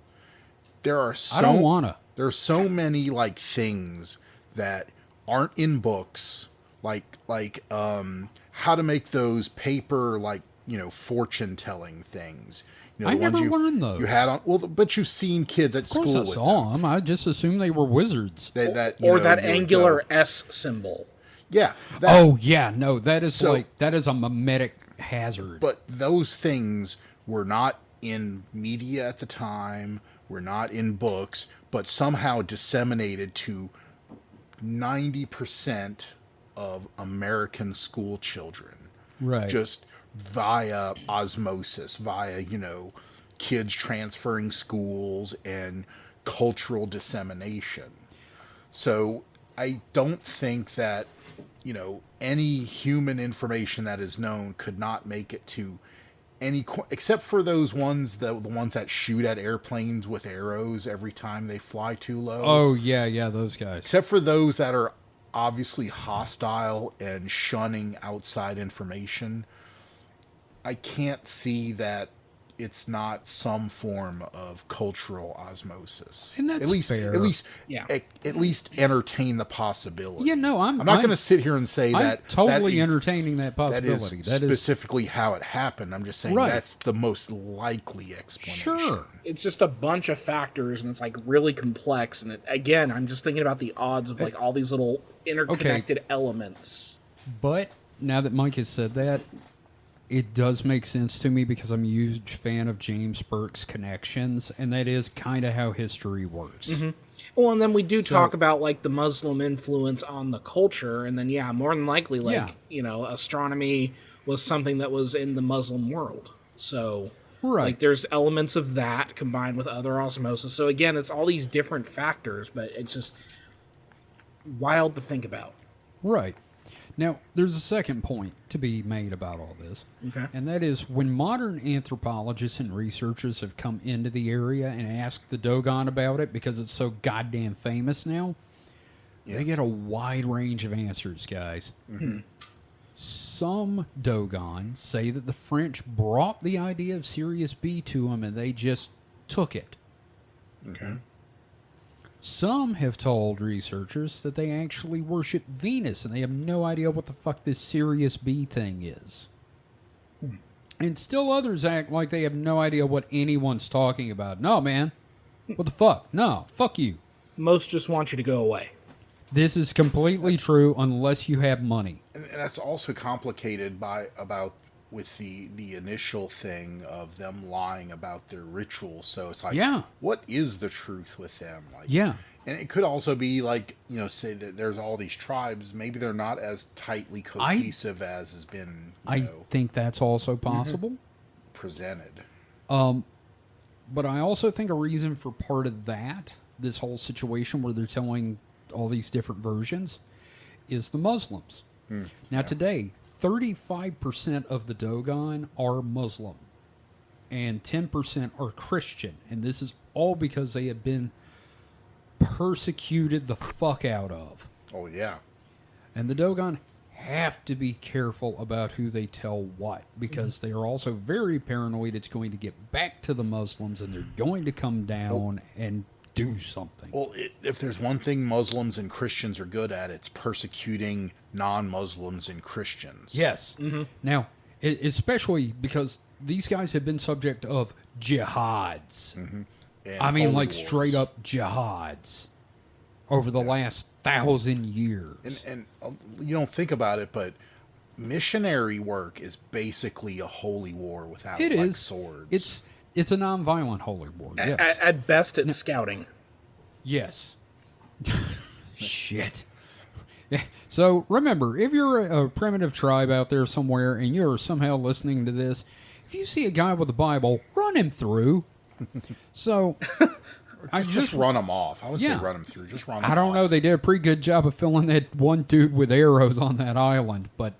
There are so many things that aren't in books, like how to make those paper fortune telling things. I never learned those. You had but you've seen kids at school. Of course, I saw them. I just assumed they were wizards. That angular S symbol. Yeah. Oh yeah, no, that is that is a mimetic hazard. But those things were not in media at the time, were not in books, but somehow disseminated to 90% of American school children. Right. Just via osmosis, via, kids transferring schools and cultural dissemination. So I don't think that, any human information that is known could not make it to any, except for those ones, the ones that shoot at airplanes with arrows every time they fly too low. Oh, yeah, those guys. Except for those that are obviously hostile and shunning outside information, I can't see that it's not some form of cultural osmosis. And that's fair. At least entertain the possibility. Yeah, no, I'm not going to sit here and say I'm totally entertaining that possibility. That is specifically how it happened. I'm just saying that's the most likely explanation. Sure. It's just a bunch of factors, and it's like really complex. And again, I'm just thinking about the odds of like all these little interconnected elements. But now that Mike has said that, it does make sense to me because I'm a huge fan of James Burke's connections, and that is kind of how history works. Mm-hmm. Well, and then we do talk about like the Muslim influence on the culture, and then more than likely, astronomy was something that was in the Muslim world. So, like, there's elements of that combined with other osmosis. So again, it's all these different factors, but it's just wild to think about. Right. Now, there's a second point to be made about all this, and that is when modern anthropologists and researchers have come into the area and asked the Dogon about it because it's so goddamn famous now, they get a wide range of answers, guys. Mm-hmm. Some Dogon say that the French brought the idea of Sirius B to them and they just took it. Okay. Some have told researchers that they actually worship Venus and they have no idea what the fuck this Sirius B thing is. And still others act like they have no idea what anyone's talking about. No, man. What the fuck? No, fuck you. Most just want you to go away. This is completely true unless you have money. And that's also complicated with the initial thing of them lying about their rituals. So it's like, what is the truth with them? Like, and it could also be like, say that there's all these tribes. Maybe they're not as tightly cohesive as has been, I think that's also possible. Presented. But I also think a reason for part of that, this whole situation where they're telling all these different versions, is the Muslims. Now today, 35% of the Dogon are Muslim and 10% are Christian. And this is all because they have been persecuted the fuck out of. Oh, yeah. And the Dogon have to be careful about who they tell what because they are also very paranoid it's going to get back to the Muslims and they're going to come down and do something. Well, if there's one thing Muslims and Christians are good at, it's persecuting non-Muslims and Christians. Yes. Mm-hmm. Now, especially because these guys have been subject of jihads. Mm-hmm. I mean, like wars. Straight up jihads over the last 1,000 years. And you don't think about it, but missionary work is basically a holy war without swords. It's a non-violent holy war. Yes. At best, it's scouting. Yes. Shit. Yeah. So remember, if you're a primitive tribe out there somewhere and you're somehow listening to this, if you see a guy with a Bible, run him through. So I just run them off. I would say run them through. Just run them off. I don't know. They did a pretty good job of filling that one dude with arrows on that island, but.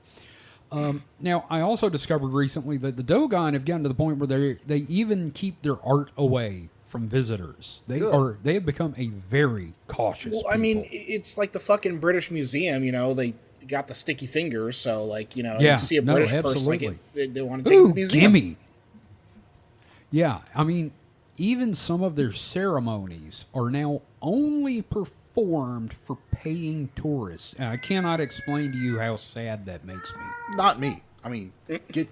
Now, I also discovered recently that the Dogon have gotten to the point where they even keep their art away from visitors. They have become a very cautious people. I mean, it's like the fucking British Museum, they got the sticky fingers, so like, you see a British person, like they want to take the museum. Gimme. Yeah, I mean, even some of their ceremonies are now only performed for paying tourists. And I cannot explain to you how sad that makes me. Not me. I mean, get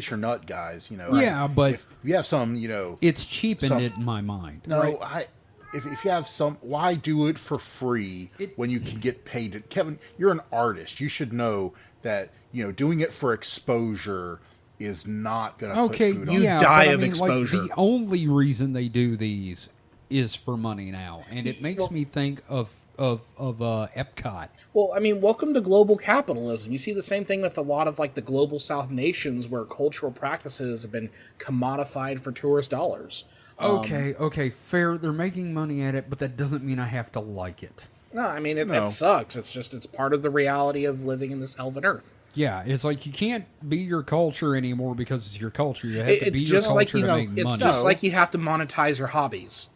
your nut, guys. Yeah, but if you have some, it's cheapened it in my mind. No, right? if you have some, why do it for free when you can get paid? Kevin, you're an artist. You should know that, doing it for exposure is not going to put food on. You die of like, exposure. the only reason they do these is for money now, and it makes me think of Epcot. Well, I mean, welcome to global capitalism. You see the same thing with a lot of, like, the global South nations where cultural practices have been commodified for tourist dollars. Okay, fair. They're making money at it, but that doesn't mean I have to like it. No, I mean, it sucks. It's part of the reality of living in this elven earth. Yeah, it's like you can't be your culture anymore because it's your culture. You have to be your culture to make money. It's just like you have to monetize your hobbies.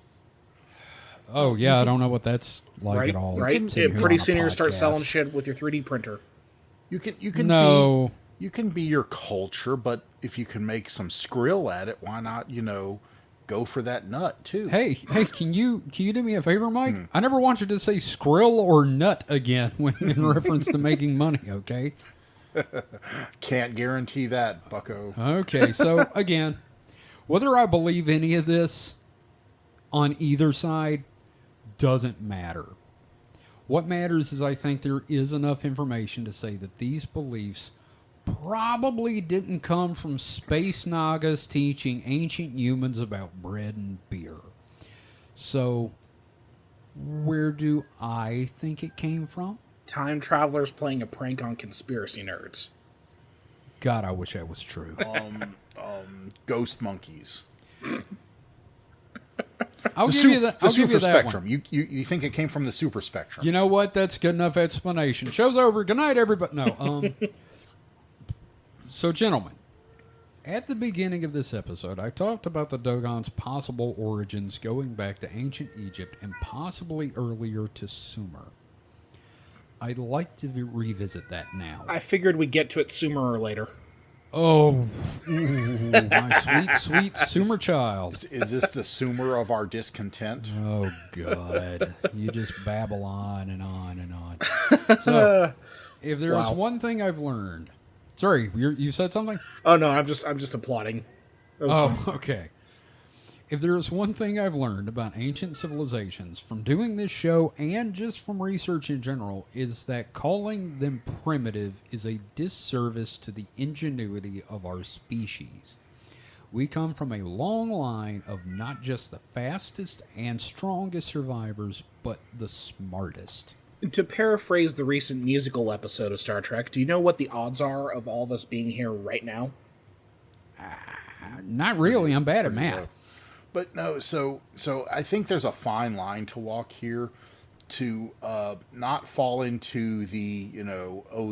Oh, yeah, I don't know what that's like at all. Right? Pretty soon you're going to start selling shit with your 3D printer. You can you can be your culture, but if you can make some skrill at it, why not, go for that nut too? Hey, can you do me a favor, Mike? I never want you to say skrill or nut again when in reference to making money, okay? Can't guarantee that, bucko. Okay, so again, whether I believe any of this on either side doesn't matter. What matters is I think there is enough information to say that these beliefs probably didn't come from space nagas teaching ancient humans about bread and beer. So, where do I think it came from? Time travelers playing a prank on conspiracy nerds. God, I wish that was true. Ghost monkeys. I'll give you that. The I'll give super you that spectrum. one. You think it came from the super spectrum? You know what? That's good enough explanation. Show's over. Good night, everybody. No. So, gentlemen, at the beginning of this episode, I talked about the Dogon's possible origins going back to ancient Egypt and possibly earlier to Sumer. I'd like to revisit that now. I figured we'd get to it sooner or later. Oh, my sweet, sweet Sumer child. Is this the Sumer of our discontent? Oh, God. You just babble on and on and on. So, if there is one thing I've learned... Sorry, you said something? Oh, no, I'm just applauding. Okay. If there is one thing I've learned about ancient civilizations from doing this show and just from research in general is that calling them primitive is a disservice to the ingenuity of our species. We come from a long line of not just the fastest and strongest survivors, but the smartest. To paraphrase the recent musical episode of Star Trek, do you know what the odds are of all of us being here right now? Not really. I'm bad at math. But no, so I think there's a fine line to walk here to not fall into the,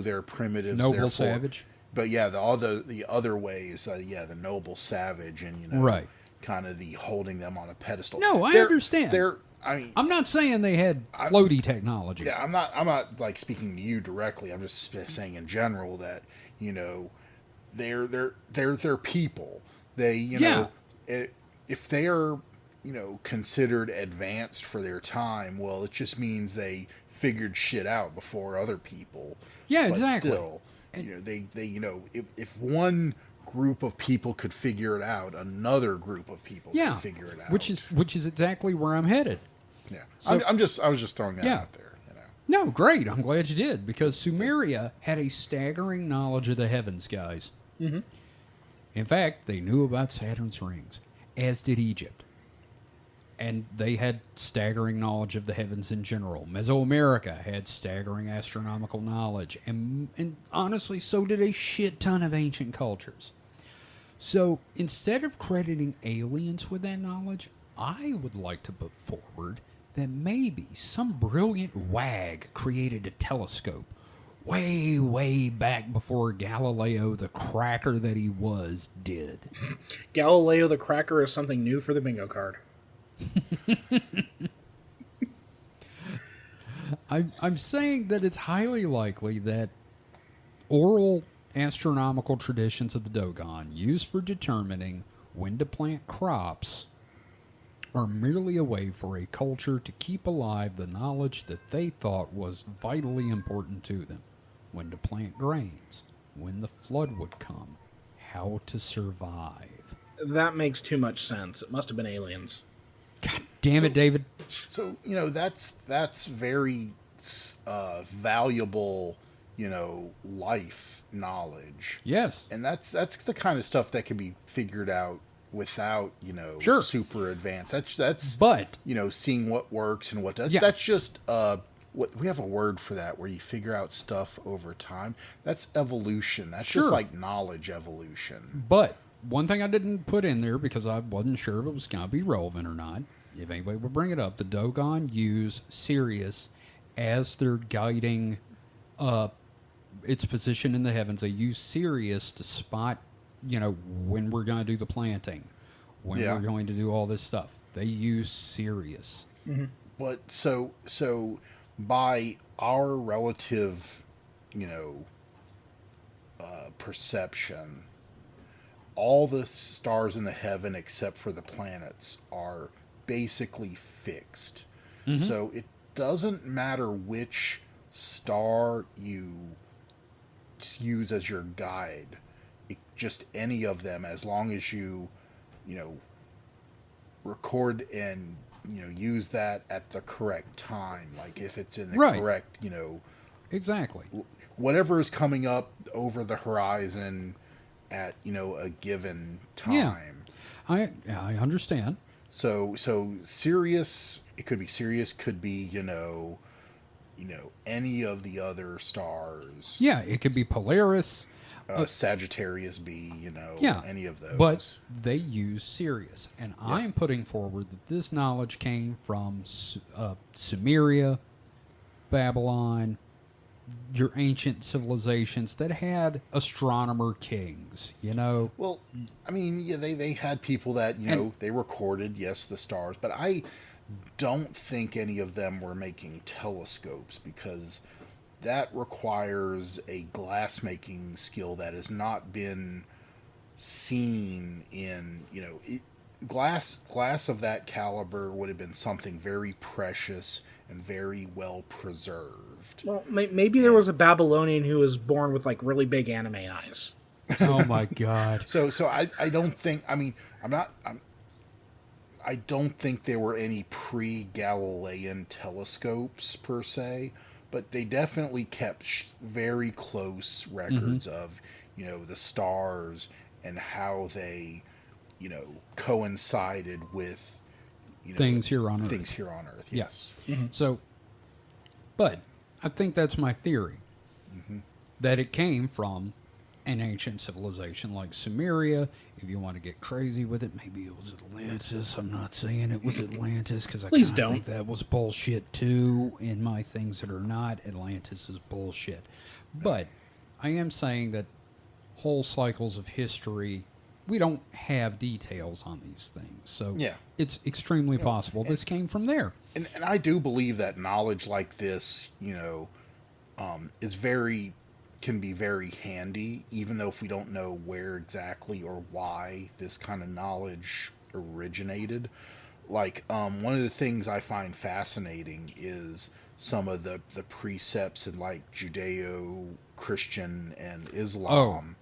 they're primitives. Noble savage. But yeah, all the other ways, the noble savage and, right. kind of the holding them on a pedestal. No, I understand. I'm not saying they had floaty technology. Yeah, I'm not like speaking to you directly. I'm just saying in general that, they're people. They, if they are, considered advanced for their time, well, it just means they figured shit out before other people. Yeah, but exactly. Still, if one group of people could figure it out, another group of people could figure it out. Which is exactly where I'm headed. Yeah, so, I was just throwing that out there. No, great. I'm glad you did, because Sumeria had a staggering knowledge of the heavens, guys. Mm-hmm. In fact, they knew about Saturn's rings, as did Egypt. And they had staggering knowledge of the heavens in general. Mesoamerica had staggering astronomical knowledge. And honestly, so did a shit ton of ancient cultures. So, instead of crediting aliens with that knowledge, I would like to put forward that maybe some brilliant wag created a telescope way, way back before Galileo, the cracker that he was, did. Galileo the cracker is something new for the bingo card. I'm saying that it's highly likely that oral astronomical traditions of the Dogon used for determining when to plant crops are merely a way for a culture to keep alive the knowledge that they thought was vitally important to them. When to plant grains, when the flood would come, how to survive. That makes too much sense. It must have been aliens. God damn it, David. So that's very valuable, life knowledge. Yes. And that's the kind of stuff that can be figured out without Sure. super advanced. That's But seeing what works and what does. Yeah. That's just what we have a word for that, where you figure out stuff over time. That's evolution. That's Sure. just like knowledge evolution. But one thing I didn't put in there because I wasn't sure if it was going to be relevant or not, if anybody would bring it up, the Dogon use Sirius as their guiding its position in the heavens. They use Sirius to spot, when we're going to do the planting, when we're going to do all this stuff. They use Sirius. Mm-hmm. But so by our relative, perception, all the stars in the heaven except for the planets are basically fixed. Mm-hmm. So it doesn't matter which star you use as your guide. Just any of them, as long as you record and use that at the correct time. Like if it's in the Right. correct, Exactly. whatever is coming up over the horizon at a given time. I understand. So Sirius, it could be Sirius, could be any of the other stars. Yeah, it could be Polaris. Sagittarius B, any of those. But they use Sirius. And I'm putting forward that this knowledge came from Sumeria, Babylon, your ancient civilizations that had astronomer kings, Well, I mean, they had people that, they recorded, the stars, but I don't think any of them were making telescopes, because that requires a glass-making skill that has not been seen in, glass of that caliber would have been something very precious and very well preserved. Well, maybe there was a Babylonian who was born with like really big anime eyes. Oh my God. So I don't think, I don't think there were any pre-Galilean telescopes per se, but they definitely kept very close records of, the stars and how they, coincided with, Things here on Earth. Things here on Earth, yes. Mm-hmm. So, but I think that's my theory. That it came from an ancient civilization like Sumeria. If you want to get crazy with it, maybe it was Atlantis. I'm not saying it was Atlantis because I Please kinda don't. think that was bullshit too. In my things that are not, Atlantis is bullshit. But I am saying that whole cycles of history, we don't have details on these things. So it's extremely possible this came from there. And I do believe that knowledge like this, can be very handy, even though if we don't know where exactly or why this kind of knowledge originated. Like, one of the things I find fascinating is some of the precepts in like Judeo-Christian and Islam.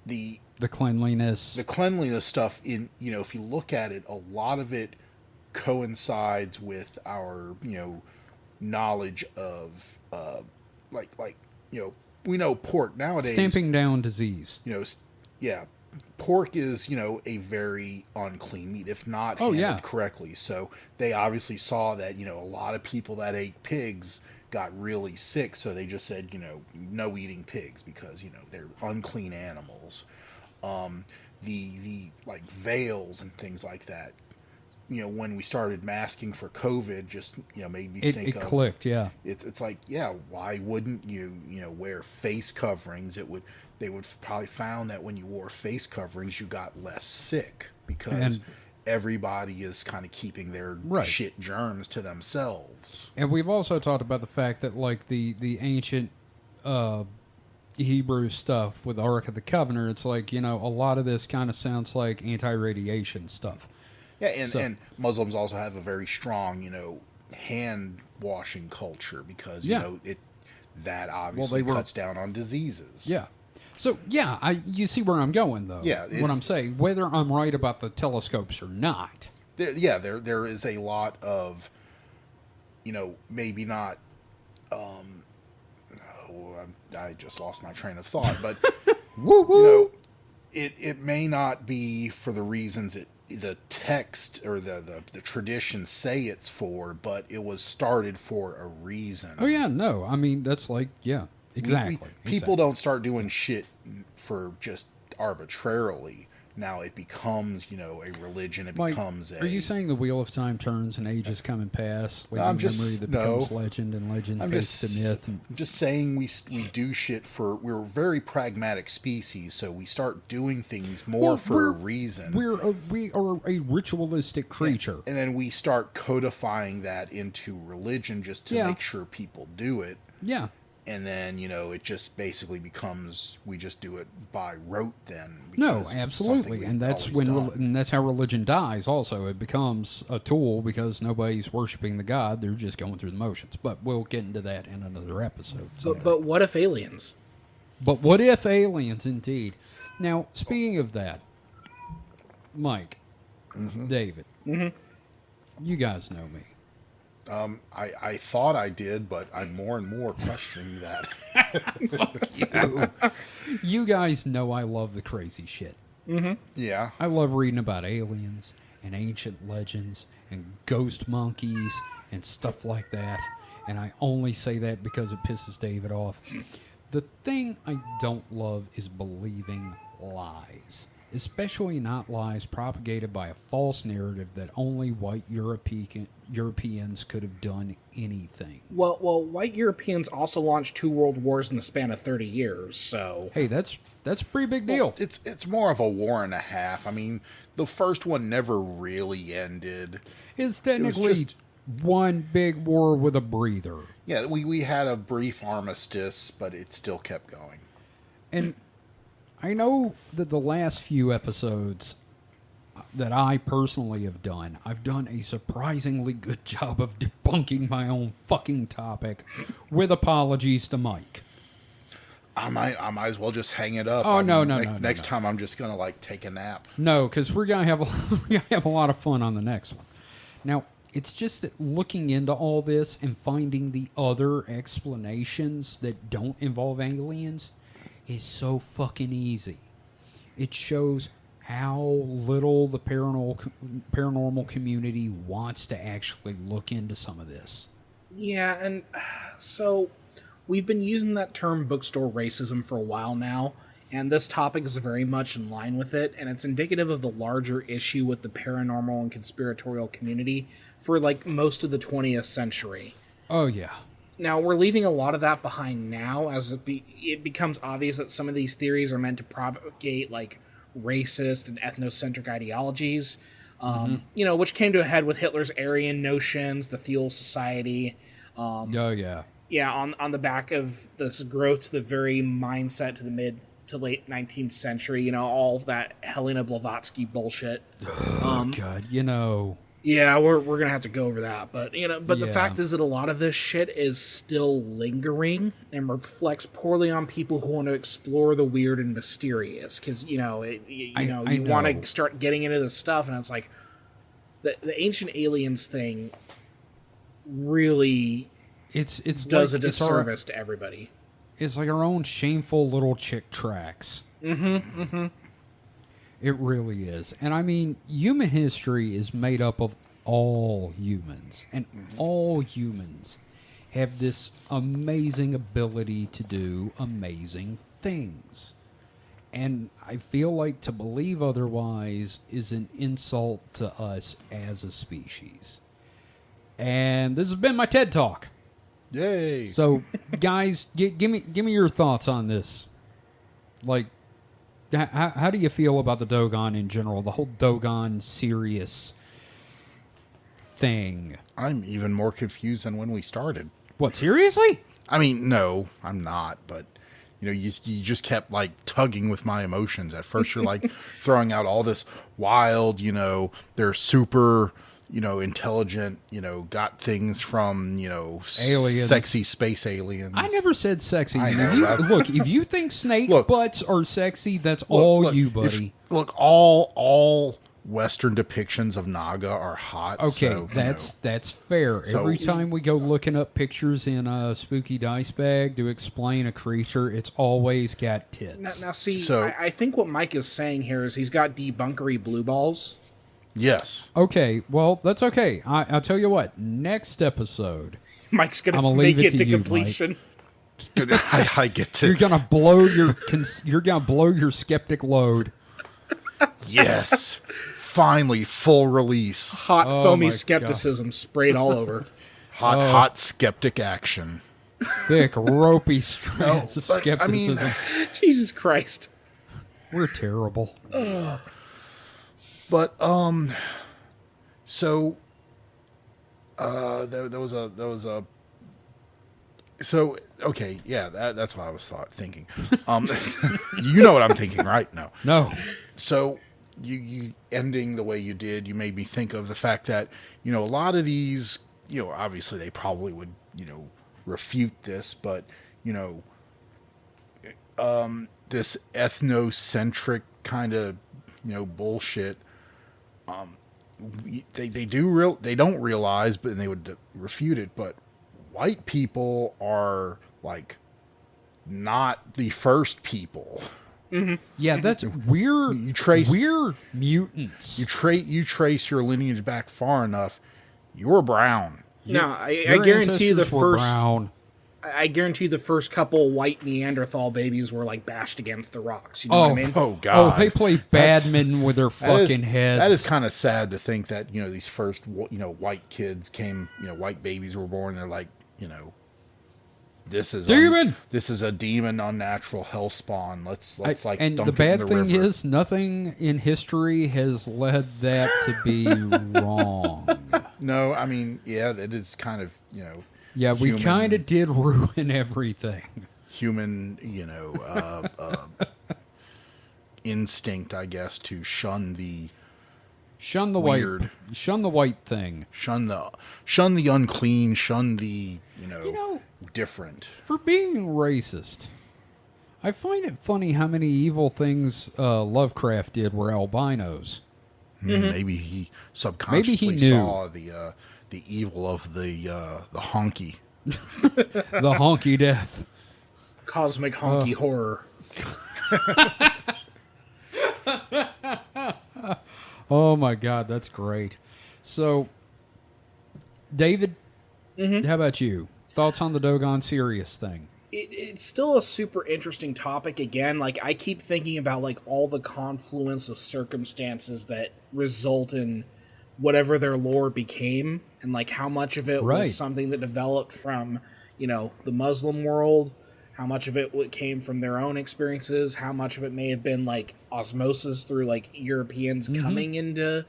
The cleanliness. The cleanliness stuff in, if you look at it, a lot of it coincides with our, knowledge of, we know pork nowadays. Stamping down disease. Pork is, a very unclean meat, if not handled correctly. So they obviously saw that, a lot of people that ate pigs got really sick. So they just said, no eating pigs because, they're unclean animals. The like veils and things like that. When we started masking for COVID, just, made me think it clicked, yeah. It's like, why wouldn't you, wear face coverings? They would probably found that when you wore face coverings, you got less sick because everybody is kind of keeping their shit germs to themselves. And we've also talked about the fact that, like, the ancient Hebrew stuff with the Ark of the Covenant, it's like, a lot of this kind of sounds like anti-radiation stuff. Yeah, and Muslims also have a very strong, hand washing culture because that obviously cuts down on diseases. Yeah. So you see where I'm going though. Yeah, what I'm saying, whether I'm right about the telescopes or not, there is a lot of, maybe not. I just lost my train of thought, but Woo woo. it may not be for the reasons the text or the tradition say it's for, but it was started for a reason. Oh yeah, no. I mean, that's like, yeah, exactly. People don't start doing shit for just arbitrarily. Now it becomes, a religion. It Mike, becomes a... Are you saying the wheel of time turns and ages come and pass, leaving I'm memory that becomes legend and legend fades to myth? I'm just saying we do shit we're a very pragmatic species, so we start doing things more for a reason. We are a ritualistic creature. And then we start codifying that into religion just to make sure people do it. Yeah. And then, it just basically becomes, we just do it by rote then. No, absolutely. And that's and that's how religion dies also. It becomes a tool because nobody's worshiping the God. They're just going through the motions. But we'll get into that in another episode. But what if aliens? But what if aliens, indeed? Now, speaking of that, Mike, David, you guys know me. I thought I did, but I'm more and more questioning that. Fuck you. You guys know I love the crazy shit. Yeah. I love reading about aliens and ancient legends and ghost monkeys and stuff like that. And I only say that because it pisses David off. The thing I don't love is believing lies. Especially not lies propagated by a false narrative that only white Europeans could have done anything. Well, white Europeans also launched 2 world wars in the span of 30 years, so... Hey, that's a pretty big deal. Well, it's more of a war and a half. I mean, the first one never really ended. It's technically one big war with a breather. Yeah, we had a brief armistice, but it still kept going. And I know that the last few episodes that I personally have done, I've done a surprisingly good job of debunking my own fucking topic, with apologies to Mike. I might as well just hang it up. Oh, no. Next time I'm just going to, take a nap. No, because we're going to have a lot of fun on the next one. Now, it's just that looking into all this and finding the other explanations that don't involve aliens is so fucking easy. It shows how little the paranormal community wants to actually look into some of this. Yeah, and so we've been using that term bookstore racism for a while now, and this topic is very much in line with it, and it's indicative of the larger issue with the paranormal and conspiratorial community for most of the 20th century. Oh, yeah. Now, we're leaving a lot of that behind now, as it becomes obvious that some of these theories are meant to propagate, racist and ethnocentric ideologies, which came to a head with Hitler's Aryan notions, the Thule Society. Oh, yeah. Yeah, on the back of this growth to the very mindset to the mid to late 19th century, all of that Helena Blavatsky bullshit. God, Yeah, we're gonna have to go over that, but the fact is that a lot of this shit is still lingering and reflects poorly on people who want to explore the weird and mysterious. Because you want to start getting into this stuff, and it's like the ancient aliens thing really it's does a disservice to everybody. It's like our own shameful little chick tracks. It really is. And I mean, human history is made up of all humans. And all humans have this amazing ability to do amazing things. And I feel like to believe otherwise is an insult to us as a species. And this has been my TED Talk. Yay! So, guys, give me your thoughts on this. How do you feel about the Dogon in general? The whole Dogon serious thing. I'm even more confused than when we started. What, seriously? I mean, no, I'm not, but you just kept tugging with my emotions. At first you're throwing out all this wild, they're super, intelligent, got things from, aliens. Sexy space aliens. I never said sexy. I know, Look, if you think snake butts are sexy, that's all you, buddy. All Western depictions of Naga are hot. Okay, so, that's fair. So- Every time we go looking up pictures in a Spooky Dice Bag to explain a creature, it's always got tits. Now see, So- I think what Mike is saying here is he's got debunkery blue balls. yes. Okay, well, that's okay. I'll tell you what. Next episode, Mike's I'ma gonna leave make it it to to you, completion. It's good. I get you're to. gonna blow your skeptic load. Yes. Finally, full release. Hot Oh foamy my skepticism sprayed all over. Hot skeptic action. Thick, ropey strands of but, I mean- skepticism. Jesus Christ. We're terrible. But so there was a so okay, yeah, that's what I was thinking. You know what I'm thinking, right? No. So you ending the way you did, you made me think of the fact that, a lot of these, obviously they probably would, refute this, but, this ethnocentric kind of, bullshit, they don't realize, but they would refute it, but white people are like not the first people. Yeah, that's we're we're mutants. You trace your lineage back far enough, you're brown. No, I Your guarantee you the ancestors were first. brown. I guarantee the first couple white Neanderthal babies were like bashed against the rocks. You know what I mean? Oh God! Oh, they play badminton with their fucking heads. That is kind of sad to think that these first white kids came, white babies were born. They're like, this is Demon! This is a demon, unnatural hell spawn. Let's like and dunk the it bad in the thing river. is, nothing in history has led that to be wrong. No, I mean, yeah, that is kind of Yeah, we human- kind of did ruin everything. human, instinct, I guess, to shun the Weird. Shun the white thing. shun the unclean, shun the different. For being racist, I find it funny how many evil things Lovecraft did were albinos. Maybe he subconsciously knew. saw the evil of the honky. The honky death. Cosmic honky horror. Oh my God, that's great. So, David, how about you? Thoughts on the Dogon Sirius thing? It's still a super interesting topic. Again, like I keep thinking about like all the confluence of circumstances that result in whatever their lore became, and like how much of it Right. was something that developed from the Muslim world, how much of it came from their own experiences, how much of it may have been like osmosis through like Europeans coming into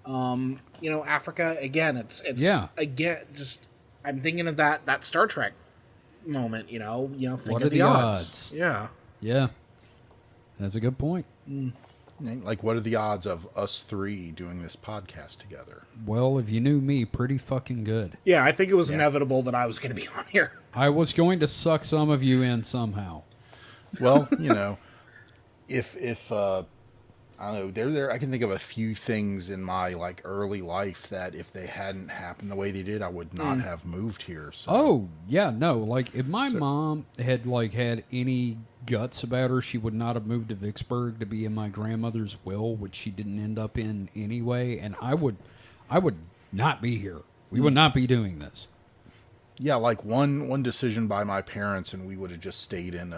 Africa. Again, it's Yeah. again just I'm thinking of that Star Trek moment, think What of are the odds? Yeah. Yeah, that's a good point. Like, what are the odds of us three doing this podcast together? Well, if you knew me, pretty fucking good. Yeah, I think it was inevitable that I was going to be on here. I was going to suck some of you in somehow. Well, if I don't know, there I can think of a few things in my like early life that if they hadn't happened the way they did, I would not have moved here. So. Oh, yeah, no. Like, if my mom had, had any guts about her, she would not have moved to Vicksburg to be in my grandmother's will, which she didn't end up in anyway, and I would not be here. We would not be doing this. Yeah, like one decision by my parents, and we would have just stayed in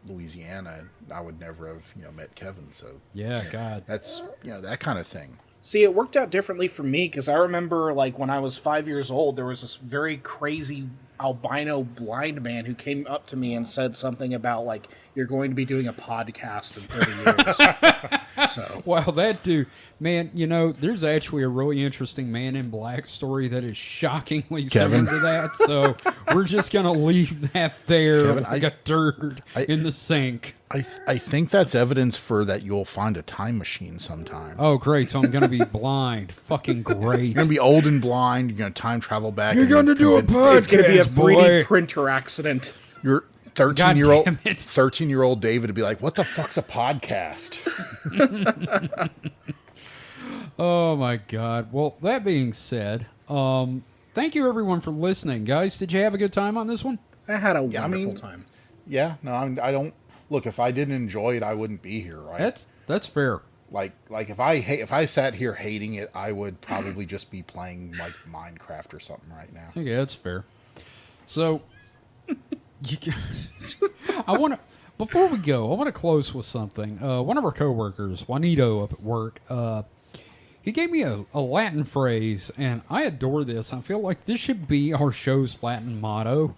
Louisiana, and I would never have met Kevin. So Yeah, God. that's that kind of thing. See, it worked out differently for me because I remember, like, when I was 5 years old, there was this very crazy albino blind man who came up to me and said something about, like, you're going to be doing a podcast in 30 years. So, Wow, that dude, man, there's actually a really interesting Man in Black story that is shockingly Kevin. similar to that, so we're just going to leave that there Kevin, like a turd in the sink. I think that's evidence for that you'll find a time machine sometime. Oh, great, so I'm going to be blind. Fucking great. You're gonna be old and blind. You're gonna time travel back. You're and gonna do a convince- podcast. it's going to be a 3D boy. printer accident. Your God 13-year-old damn it. 13-year-old David would be like, "What the fuck's a podcast?" Oh my God. Well, that being said, thank you everyone for listening, guys. Did you have a good time on this one? I had a Yeah, wonderful time. Yeah, no, I don't look. If I didn't enjoy it, I wouldn't be here. Right? That's fair. Like if I sat here hating it, I would probably just be playing like Minecraft or something right now. Okay, that's fair. So, I want to. Before we go, I want to close with something. One of our coworkers, Juanito, up at work, he gave me a Latin phrase, and I adore this. I feel like this should be our show's Latin motto.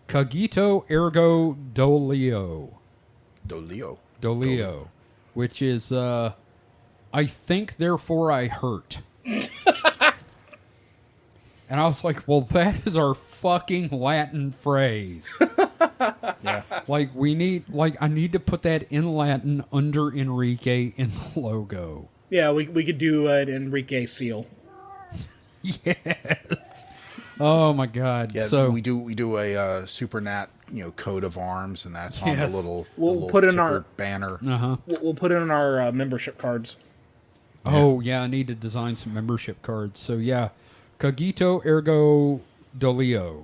Cogito, ergo, doleo. Doleo. Which is, I think, therefore I hurt. And I was like, well, that is our fucking Latin phrase. Yeah. Like, I need to put that in Latin under Enrique in the logo. Yeah, we could do an Enrique seal. Yes. Oh my God. Yeah, so we do a Supernat, coat of arms, and that's on the Yes. little We'll put in our banner. We'll put it in our membership cards. Oh yeah, I need to design some membership cards. So yeah, Cogito, ergo, doleo.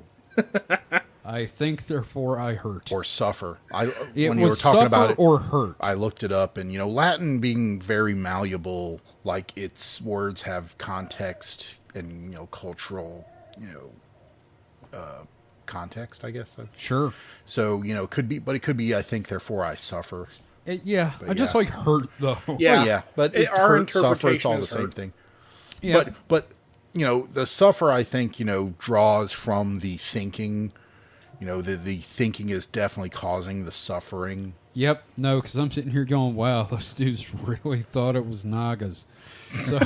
I think, therefore I hurt. Or suffer. When It you were was talking suffer about it, or hurt. I looked it up, and Latin being very malleable, like its words have context and cultural, context, I guess. Sure. So it could be, but it could be. I think, therefore I suffer. Yeah, But I just yeah. like hurt though. Yeah. Well, yeah, but it Our hurt, suffer. It's interpretation all the is same hurt. thing. Yeah. But the suffer, I think, draws from the thinking. The thinking is definitely causing the suffering. Yep. No, because I'm sitting here going, wow, those dudes really thought it was Nagas. So,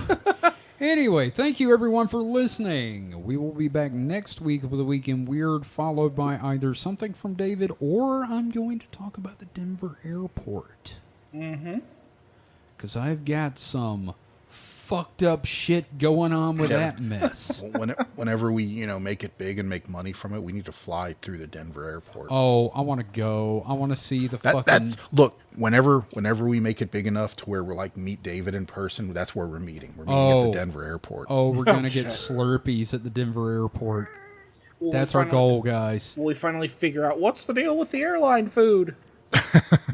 anyway, thank you everyone for listening. We will be back next week with a Week in Weird, followed by either something from David or I'm going to talk about the Denver airport. Mm-hmm. Because I've got some fucked up shit going on with that mess. Whenever we make it big and make money from it, we need to fly through the Denver airport. Oh, I want to go. I want to see the fucking... Look, whenever we make it big enough to where we're like meet David in person, that's where we're meeting. We're meeting at the Denver airport. Oh, we're going to get Slurpees at the Denver airport. That's our goal, guys. Will we finally figure out what's the deal with the airline food?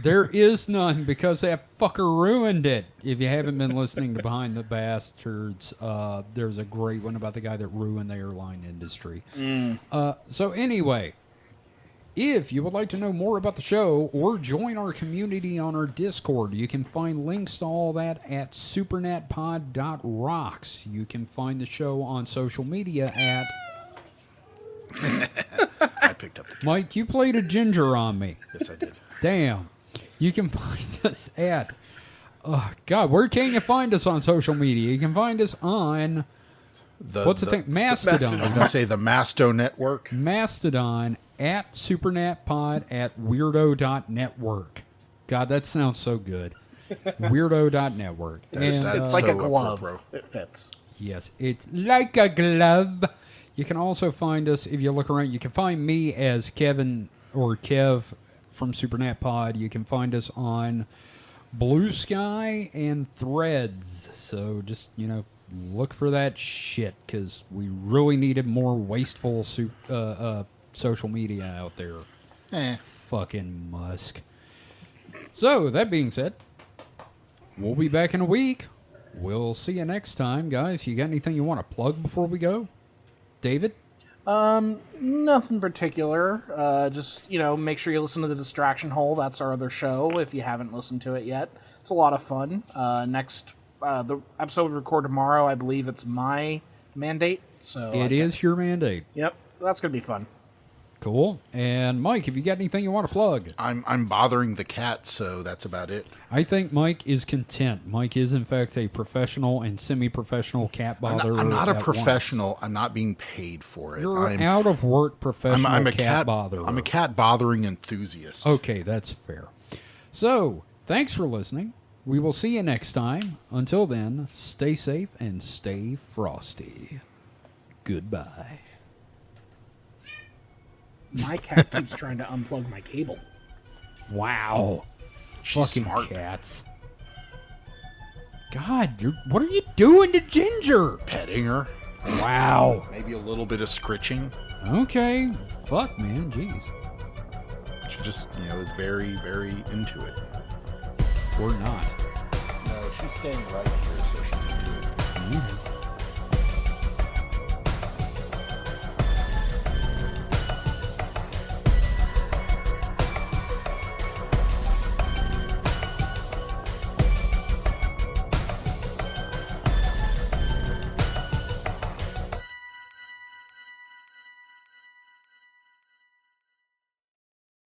There is none because that fucker ruined it. If you haven't been listening to Behind the Bastards, there's a great one about the guy that ruined the airline industry. So anyway, if you would like to know more about the show or join our community on our Discord, you can find links to all that at supernatpod.rocks. You can find the show on social media at... I picked up the Mike, you played a ginger on me. Yes, I did. Damn. You can find us at... God, where can you find us on social media? You can find us on... What's the thing? Mastodon. I was going to say the Masto Network. Mastodon at supernatpod at weirdo.network. God, that sounds so good. Weirdo.network. That's It's like so a glove. apropos. It fits. Yes, it's like a glove. You can also find us, if you look around, you can find me as Kevin or Kev from Supernat Pod. You can find us on Blue Sky and Threads. So just, look for that shit because we really needed more wasteful social media out there. Fucking Musk. So, that being said, we'll be back in a week. We'll see you next time, guys. You got anything you want to plug before we go? David? Nothing particular. Just, make sure you listen to The Distraction Hole. That's our other show if you haven't listened to it yet. It's a lot of fun. The episode we record tomorrow, I believe it's my mandate. So It is your mandate. Yep. That's going to be fun. Cool. And Mike, have you got anything you want to plug? I'm bothering the cat, so that's about it. I think Mike is content. Mike is, in fact, a professional and semi-professional cat botherer. I'm not a at professional. once. I'm not being paid for it. You're I'm out of work professional I'm a cat botherer. I'm a cat bothering enthusiast. Okay, that's fair. So, thanks for listening. We will see you next time. Until then, stay safe and stay frosty. Goodbye. My cat keeps trying to unplug my cable. Wow. She's Fucking smart. cats. God, what are you doing to Ginger? Petting her. Wow. Maybe a little bit of scritching. Okay. Fuck, man. Jeez. She just, is very, very into it. Or not. No, she's staying right here, so she's into it. Mhm.